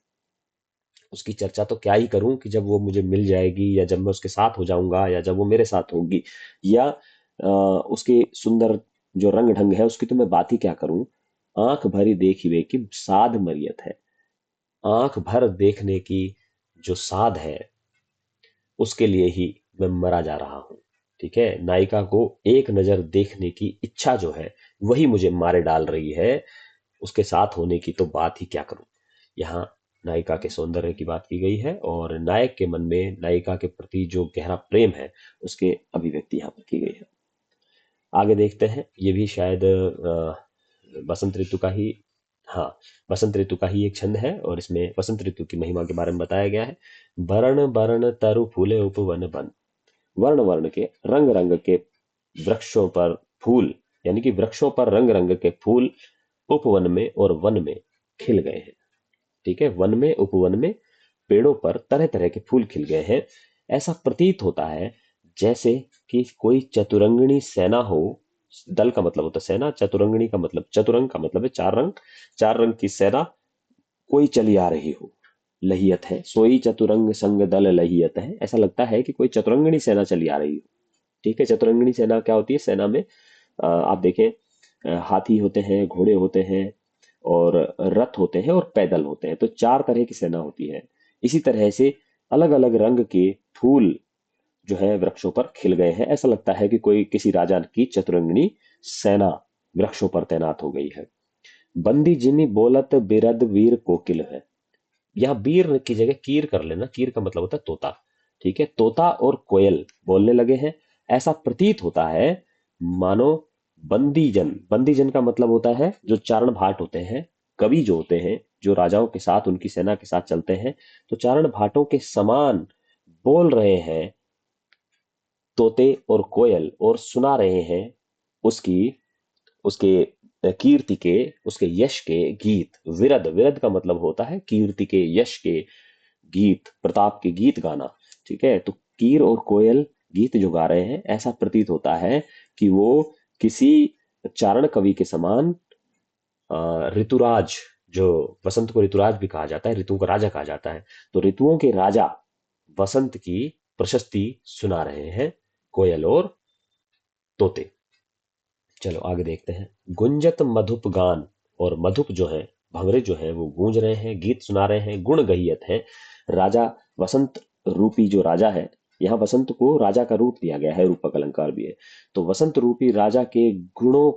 उसकी चर्चा तो क्या ही करूं कि जब वो मुझे मिल जाएगी, या जब मैं उसके साथ हो जाऊंगा, या जब वो मेरे साथ होगी, या उसके सुंदर जो रंग ढंग है उसकी तो मैं बात ही क्या करूं। आंख भरी देखी वे की साध मरियत है, आंख भर देखने की जो साध है उसके लिए ही मैं मरा जा रहा हूँ। ठीक है, नायिका को एक नजर देखने की इच्छा जो है वही मुझे मारे डाल रही है, उसके साथ होने की तो बात ही क्या करूं। यहाँ नायिका के सौंदर्य की बात की गई है, और नायक के मन में नायिका के प्रति जो गहरा प्रेम है उसके अभिव्यक्ति यहाँ पर की गई है। आगे देखते हैं, ये भी शायद बसंत ऋतु का ही, हाँ, बसंत ऋतु का ही एक छंद है, और इसमें बसंत ऋतु की महिमा के बारे में बताया गया है। वर्ण वर्ण तरु फूले उपवन बन, वर्ण वर्ण के, रंग रंग के वृक्षों पर फूल, यानी कि वृक्षों पर रंग रंग के फूल उपवन में और वन में खिल गए हैं। ठीक है, वन में, उपवन में, पेड़ों पर तरह तरह के फूल खिल गए हैं। ऐसा प्रतीत होता है जैसे कि कोई चतुरंगिणी सेना हो, दल का मतलब होता है सेना, चतुरंगिणी का मतलब, चतुरंग का मतलब है चार रंग, चार रंग की सेना कोई चली आ रही हो। लहियत है, सोई चतुरंग संग दल लहियत है, ऐसा लगता है कि कोई चतुरंगिणी सेना चली आ रही हो। ठीक है, चतुरंगिणी सेना क्या होती है, सेना में आप देखें, हाथी होते हैं, घोड़े होते हैं, और रथ होते हैं, और पैदल होते हैं, तो चार तरह की सेना होती है। इसी तरह से अलग अलग रंग के फूल जो है वृक्षों पर खिल गए हैं, ऐसा लगता है कि कोई किसी राजा की चतुरंगिणी सेना वृक्षों पर तैनात हो गई है। बंदी जिनी बोलत बिरद वीर कोकिल है, यहाँ वीर की जगह कीर कर लेना, कीर का मतलब होता है तोता। ठीक है, तोता और कोयल बोलने लगे हैं, ऐसा प्रतीत होता है मानो बंदीजन, बंदीजन का मतलब होता है जो चारण भाट होते हैं, कवि जो होते हैं, जो राजाओं के साथ, उनकी सेना के साथ चलते हैं, तो चारण भाटों के समान बोल रहे हैं तोते और कोयल, और सुना रहे हैं उसकी, उसके कीर्ति के, उसके यश के गीत। विरद, विरद का मतलब होता है कीर्ति के, यश के गीत, प्रताप के गीत गाना। ठीक है, तो कीर और कोयल गीत जो गा रहे हैं, ऐसा प्रतीत होता है कि वो किसी चारण कवि के समान ऋतुराज, जो वसंत को ऋतुराज भी कहा जाता है, ऋतुओं का राजा कहा जाता है, तो ऋतुओं के राजा वसंत की प्रशस्ति सुना रहे हैं कोयल और तोते। चलो आगे देखते हैं, गुंजत मधुप गान, और मधुप जो है, भंवरे जो है वो गूंज रहे हैं, गीत सुना रहे हैं, गुण गहियत है। राजा वसंत रूपी जो राजा है, यहाँ वसंत को राजा का रूप दिया गया है, रूपक अलंकार भी है, तो वसंत रूपी राजा के गुणों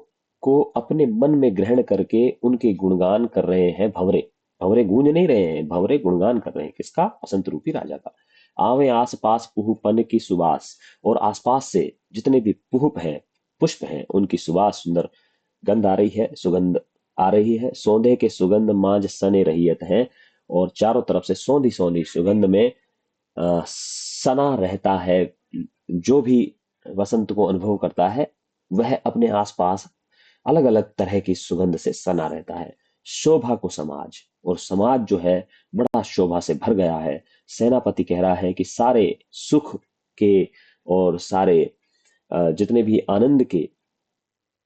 को अपने मन में ग्रहण करके उनके गुणगान कर रहे हैं भंवरे। भंवरे गूंज नहीं रहे हैं, भंवरे गुणगान कर रहे हैं, किसका, वसंत रूपी राजा का। आवे आसपास पुहुपन की सुबास, और आसपास से जितने भी पुष्प हैं, पुष्प हैं, उनकी सुवास, सुंदर गंध आ रही है, सुगंध आ रही है। सौंधे के सुगंध मांझ सने रहियत है, और चारों तरफ से सौंधी सौंधी सुगंध में सना रहता है। जो भी वसंत को अनुभव करता है वह अपने आसपास अलग अलग तरह की सुगंध से सना रहता है। शोभा को समाज, और समाज जो है बड़ा शोभा से भर गया है। सेनापति कह रहा है कि सारे सुख के और सारे जितने भी आनंद के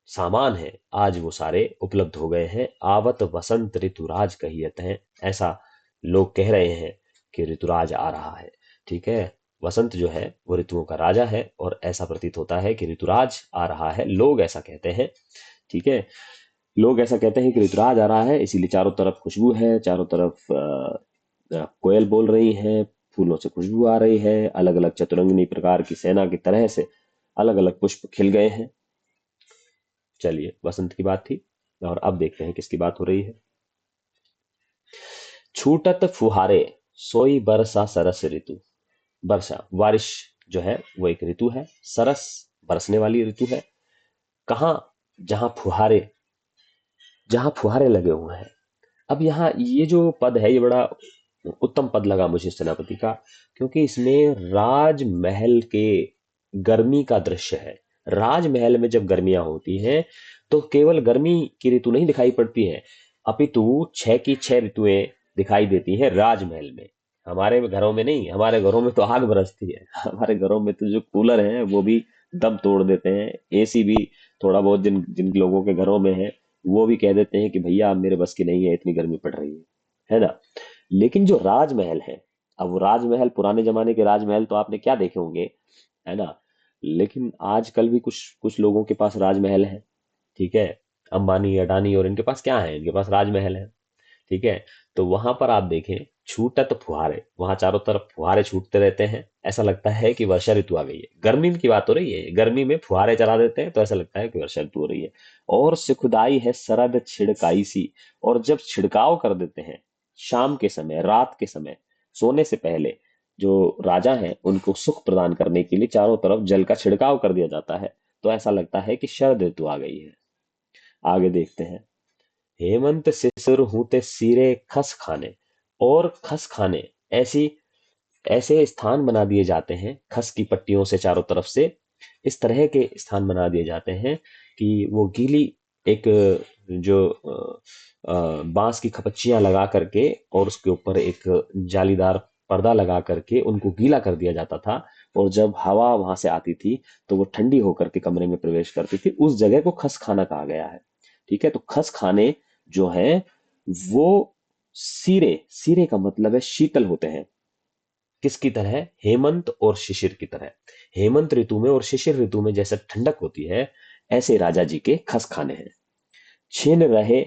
सामान है आज वो सारे उपलब्ध हो गए हैं। आवत वसंत ऋतुराज कहियत हैं, ऐसा लोग कह रहे हैं कि ऋतुराज आ रहा है। ठीक है, वसंत जो है वो ऋतुओं का राजा है और ऐसा प्रतीत होता है कि ऋतुराज आ रहा है, लोग ऐसा कहते हैं। ठीक है, लोग ऐसा कहते हैं कि ऋतुराज आ रहा है, इसीलिए चारों तरफ खुशबू है, चारों तरफ कोयल बोल रही हैं, फूलों से खुशबू आ रही है, अलग अलग चतुरंगिनी प्रकार की सेना की तरह से अलग अलग पुष्प खिल गए हैं। चलिए, वसंत की बात थी और अब देखते हैं किसकी बात हो रही है। छूटत फुहारे सोई बरसा सरस ऋतु। वर्षा, बारिश जो है वो एक ऋतु है, सरस बरसने वाली ऋतु है। कहाँ? जहां फुहारे लगे हुए हैं। अब यहाँ ये जो पद है ये बड़ा उत्तम पद लगा मुझे सेनापति का, क्योंकि इसमें राजमहल के गर्मी का दृश्य है। राजमहल में जब गर्मियां होती हैं तो केवल गर्मी की ऋतु नहीं दिखाई पड़ती है, अपितु 6 की 6 ऋतुएं दिखाई देती हैं राजमहल में। हमारे घरों में नहीं, हमारे घरों में तो आग बरसती है। हमारे घरों में तो जो कूलर हैं वो भी दम तोड़ देते हैं, एसी भी थोड़ा बहुत जिन जिन लोगों के घरों में है वो भी कह देते हैं कि भैया मेरे बस की नहीं है, इतनी गर्मी पड़ रही है ना। लेकिन जो राजमहल है, अब वो राजमहल, पुराने जमाने के राजमहल तो आपने क्या देखे होंगे, है ना। लेकिन आजकल भी कुछ कुछ लोगों के पास राजमहल है। ठीक है, अंबानी अडानी और इनके पास क्या है, इनके पास राजमहल है। ठीक है, तो वहां पर आप देखें, छूटत फुहारे, वहां चारों तरफ फुहारे छूटते रहते हैं, ऐसा लगता है कि वर्षा ऋतु आ गई है। गर्मी की बात हो रही है, गर्मी में फुहारे चला देते हैं तो ऐसा लगता है कि वर्षा ऋतु हो रही है। और सुखदाई है सरद छिड़काई सी, और जब छिड़काव कर देते हैं शाम के समय, रात के समय, सोने से पहले, जो राजा हैं उनको सुख प्रदान करने के लिए चारों तरफ जल का छिड़काव कर दिया जाता है, तो ऐसा लगता है कि शरद ऋतु आ गई है। आगे देखते हैं। हेमंत शिशिर हूते सिरे खस खाने, और खस खाने, ऐसी ऐसे स्थान बना दिए जाते हैं खस की पट्टियों से चारों तरफ से, इस तरह के स्थान बना दिए जाते हैं कि वो गीली एक जो बांस की खपच्चियां लगा करके और उसके ऊपर एक जालीदार पर्दा लगा करके उनको गीला कर दिया जाता था, और जब हवा वहां से आती थी तो वो ठंडी होकर के कमरे में प्रवेश करती थी। उस जगह को खस खाना कहा गया है। ठीक है, तो खस खाने जो है वो सीरे, सीरे का मतलब है शीतल होते हैं। किसकी तरह? हेमंत और शिशिर की तरह। हेमंत ऋतु में और शिशिर ऋतु में जैसे ठंडक होती है, ऐसे राजा जी के खस खाने हैं। छिन रहे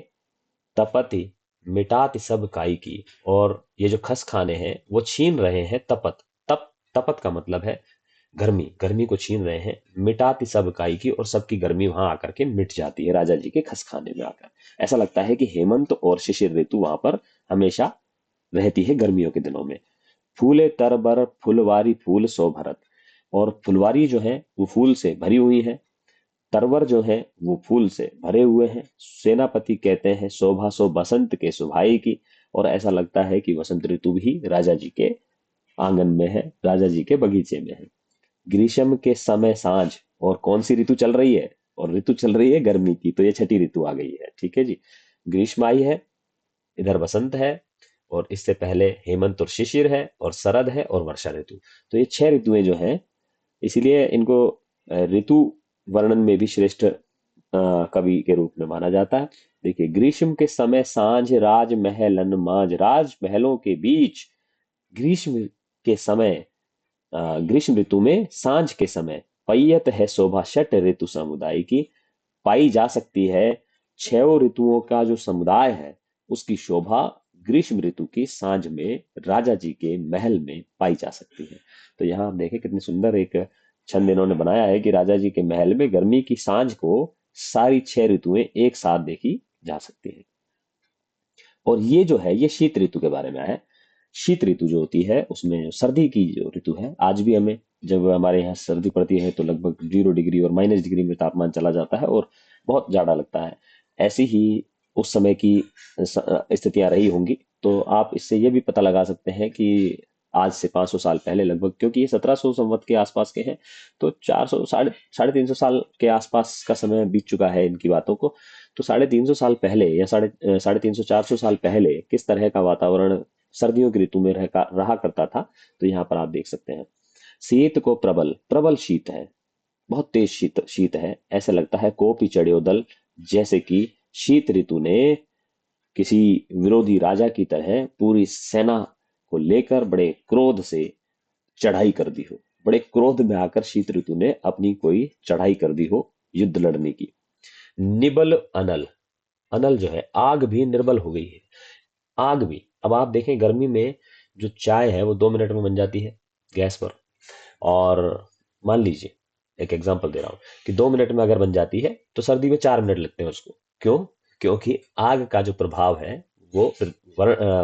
तपति मिटाति सब काई की, और ये जो खस खाने हैं वो छीन रहे हैं तपत। तपत का मतलब है गर्मी, गर्मी को छीन रहे हैं। मिटाती सब काई की, और सबकी गर्मी वहां आकर के मिट जाती है राजा जी के खस खाने में आकर। ऐसा लगता है कि हेमंत और शिशिर ऋतु वहां पर हमेशा रहती है गर्मियों के दिनों में। फूले तरबर फुलवारी फूल सो भरत, और फुलवारी जो है वो फूल से भरी हुई है, तरवर जो है वो फूल से भरे हुए हैं। सेनापति कहते हैं शोभा सो बसंत के सुभाई की, और ऐसा लगता है कि वसंत ऋतु भी राजा जी के आंगन में है, राजा जी के बगीचे में है। ग्रीष्म के समय सांझ, और कौन सी ऋतु चल रही है? और ऋतु चल रही है गर्मी की, तो ये छठी ऋतु आ गई है। ठीक है जी, ग्रीष्म आई है, इधर बसंत है, और इससे पहले हेमंत और शिशिर है, और शरद है, और वर्षा ऋतु। तो ये 6 ऋतुएं जो हैं, इसीलिए इनको ऋतु वर्णन में भी श्रेष्ठ कवि के रूप में माना जाता है। देखिए, ग्रीष्म के समय सांझ राजमहलन मांझ, राजमहलों के बीच ग्रीष्म के समय, ग्रीष्म ऋतु में सांझ के समय, पैयत है शोभा षट ऋतु समुदाय की, पाई जा सकती है 6 ऋतुओं का जो समुदाय है उसकी शोभा ग्रीष्म ऋतु की सांझ में राजा जी के महल में पाई जा सकती है। तो यहाँ आप देखें कितनी सुंदर एक छंद इन्होंने बनाया है कि राजा जी के महल में गर्मी की सांझ को सारी 6 ऋतुएं एक साथ देखी जा सकती है। और ये जो है ये शीत ऋतु के बारे में है। शीत ऋतु जो होती है उसमें सर्दी की जो ऋतु है, आज भी हमें जब हमारे यहाँ सर्दी पड़ती है तो लगभग 0 डिग्री और -डिग्री में तापमान चला जाता है और बहुत जाड़ा लगता है। ऐसी ही उस समय की स्थितियां रही होंगी। तो आप इससे ये भी पता लगा सकते हैं कि आज से 500 साल पहले लगभग, क्योंकि ये 1700 संवत के आसपास के हैं, तो 400 साढ़े 300 साल के आसपास का समय बीत चुका है इनकी बातों को। तो 350 साल पहले या साढ़े 300 400 साल पहले किस तरह का वातावरण सर्दियों की ऋतु में रहा करता था, तो यहाँ पर आप देख सकते हैं। शीत को प्रबल, प्रबल शीत है, बहुत तेज शीत शीत है, ऐसा लगता है कोपी चढ़ियो दल, जैसे कि शीत ऋतु ने किसी विरोधी राजा की तरह पूरी सेना को लेकर बड़े क्रोध से चढ़ाई कर दी हो, बड़े क्रोध में आकर शीत ऋतु ने अपनी कोई चढ़ाई कर दी हो युद्ध लड़ने की। निबल अनल, अनल जो है आग भी निर्बल हो गई है, आग भी। अब आप देखें गर्मी में जो चाय है वो 2 मिनट में बन जाती है गैस पर, और मान लीजिए एक एग्जांपल दे रहा हूं कि 2 मिनट में अगर बन जाती है तो सर्दी में 4 मिनट लगते हैं उसको। क्यों? क्योंकि आग का जो प्रभाव है वो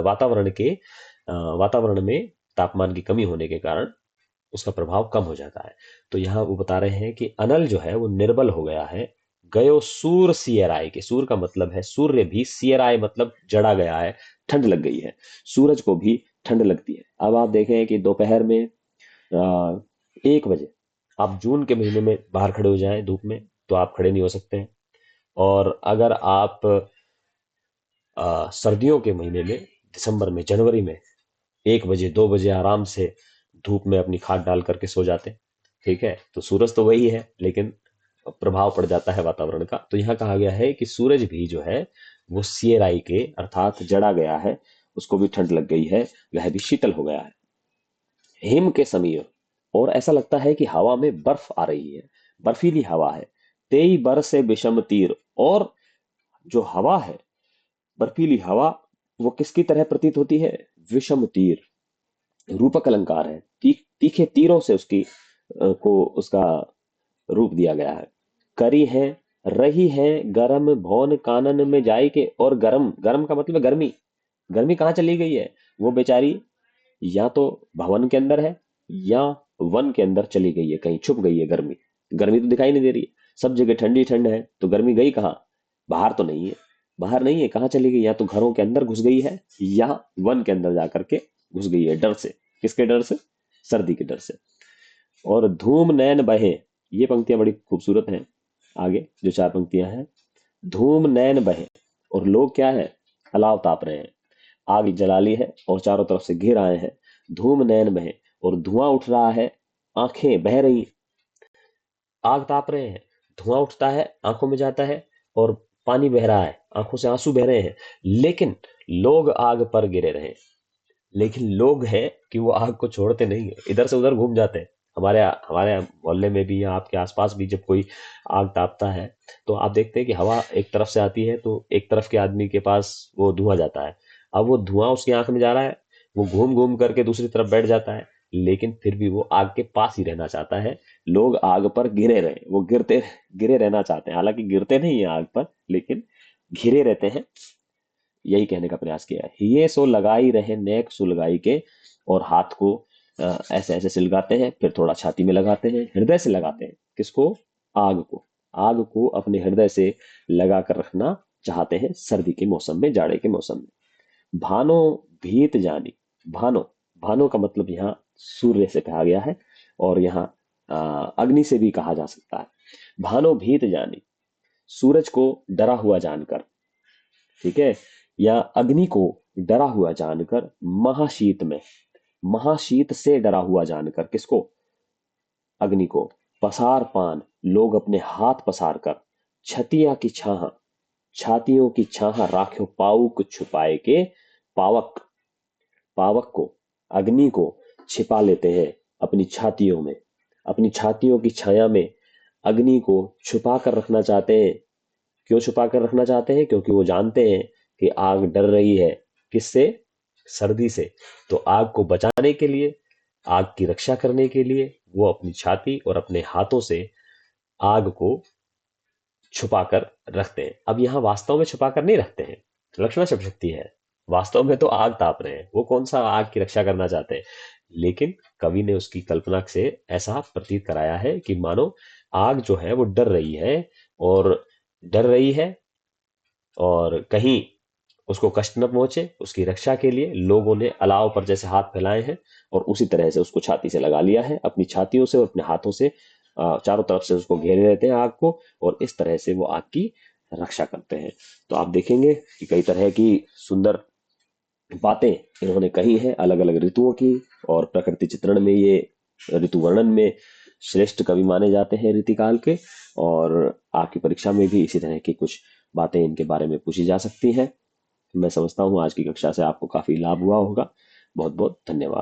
वातावरण के वातावरण में तापमान की कमी होने के कारण उसका प्रभाव कम हो जाता है। तो यहाँ वो बता रहे हैं कि अनल जो है वो निर्बल हो गया है। गयो सूर सियराय के, सूर का मतलब है सूर्य भी, सियराय मतलब जड़ा गया है, ठंड लग गई है, सूरज को भी ठंड लगती है। अब आप देखें कि दोपहर में 1 बजे आप जून के महीने में बाहर खड़े हो जाएं धूप में तो आप खड़े नहीं हो सकते हैं, और अगर आप सर्दियों के महीने में दिसंबर में जनवरी में 1 बजे 2 बजे आराम से धूप में अपनी खाट डाल करके सो जाते हैं। ठीक है, तो सूरज तो वही है लेकिन प्रभाव पड़ जाता है वातावरण का। तो यहाँ कहा गया है कि सूरज भी जो है वो सियराई के अर्थात जड़ा गया है, उसको भी ठंड लग गई है, वह भी शीतल हो गया है। हिम के समीर, और ऐसा लगता है कि हवा में बर्फ आ रही है, बर्फीली हवा है। तेई बर से विषम तीर, और जो हवा है बर्फीली हवा, वो किसकी तरह प्रतीत होती है? विषम तीर, रूपक अलंकार है, तीखे तीरों से को उसका रूप दिया गया है। करी है, रही है गरम भौन कानन में जाई के, और गरम, गरम का मतलब है गर्मी, गर्मी कहाँ चली गई है? वो बेचारी या तो भवन के अंदर है या वन के अंदर चली गई है, कहीं छुप गई है गर्मी। गर्मी तो दिखाई नहीं दे रही है, सब जगह ठंडी ठंड है, तो गर्मी गई कहाँ? बाहर तो नहीं है, बाहर नहीं है, कहाँ चली गई? या तो घरों के अंदर घुस गई है या वन के अंदर जाकर के घुस गई है, डर से। किसके डर से? सर्दी के डर से। और धूम नैन बहे, ये पंक्तियां बड़ी खूबसूरत हैं, आगे जो 4 पंक्तियां हैं। धूम नैन बहे, और लोग क्या है? अलाव ताप रहे हैं, आग जला ली है और चारों तरफ से घिर आए हैं। धूम नैन बहे, और धुआं उठ रहा है, आंखें बह रही, आग ताप रहे हैं, धुआं उठता है, आंखों में जाता है, और पानी बह रहा है, आंखों से आंसू बह रहे हैं, लेकिन लोग आग पर गिरे रहे। लेकिन लोग हैं कि वो आग को छोड़ते नहीं है, इधर से उधर घूम जाते हैं। हमारे हमारे मोहल्ले में भी या आपके आसपास भी जब कोई आग तापता है तो आप देखते हैं कि हवा एक तरफ से आती है तो एक तरफ के आदमी के पास वो धुआं जाता है। अब वो धुआं उसकी आंख में जा रहा है, वो घूम घूम करके दूसरी तरफ बैठ जाता है, लेकिन फिर भी वो आग के पास ही रहना चाहता है। लोग आग पर गिरे रहे, वो गिरे रहना चाहते हैं, हालांकि गिरते नहीं है आग पर, लेकिन घिरे रहते हैं, यही कहने का प्रयास किया है। ये सो लगाई रहे नेक सुलगाई के, और हाथ को ऐसे ऐसे सिलगाते हैं, फिर थोड़ा छाती में लगाते हैं, हृदय से लगाते हैं। किसको? आग को। आग को अपने हृदय से लगा कर रखना चाहते हैं सर्दी के मौसम में, जाड़े के मौसम में। भानो भीत जानी, भानो, भानो का मतलब यहाँ सूर्य से कहा गया है, और यहाँ अग्नि से भी कहा जा सकता है। भानो भीत जानी, सूरज को डरा हुआ जानकर, ठीक है, या अग्नि को डरा हुआ जानकर, महाशीत में, महाशीत से डरा हुआ जानकर, किसको? अग्नि को। पसार पान, लोग अपने हाथ पसार कर, छतिया की छाह, छातियों की छाह राख्यो पाउक छुपाए के, पावक, पावक को, अग्नि को छिपा लेते हैं अपनी छातियों में, अपनी छातियों की छाया में अग्नि को छुपा कर रखना चाहते हैं। क्यों छुपा कर रखना चाहते हैं? क्योंकि वो जानते हैं कि आग डर रही है, किससे? सर्दी से। तो आग को बचाने के लिए, आग की रक्षा करने के लिए वो अपनी छाती और अपने हाथों से आग को छुपा कर रखते हैं। अब यहाँ वास्तव में छुपा कर नहीं रखते हैं, लक्षणा शब्द शक्ति है, वास्तव में तो आग ताप रहे हैं, वो कौन सा आग की रक्षा करना चाहते हैं, लेकिन कवि ने उसकी कल्पना से ऐसा प्रतीत कराया है कि मानो आग जो है वो डर रही है, और डर रही है, और कहीं उसको कष्ट न पहुंचे, उसकी रक्षा के लिए लोगों ने अलाव पर जैसे हाथ फैलाए हैं और उसी तरह से उसको छाती से लगा लिया है, अपनी छातियों से और अपने हाथों से चारों तरफ से उसको घेरे रहते हैं आग को, और इस तरह से वो आग की रक्षा करते हैं। तो आप देखेंगे कि कई तरह की सुंदर बातें इन्होंने कही हैं अलग अलग ऋतुओं की, और प्रकृति चित्रण में ये ऋतु वर्णन में श्रेष्ठ कवि माने जाते हैं ऋतिकाल के। और आपकी परीक्षा में भी इसी तरह की कुछ बातें इनके बारे में पूछी जा सकती हैं। मैं समझता हूँ आज की कक्षा से आपको काफी लाभ हुआ होगा। बहुत बहुत धन्यवाद।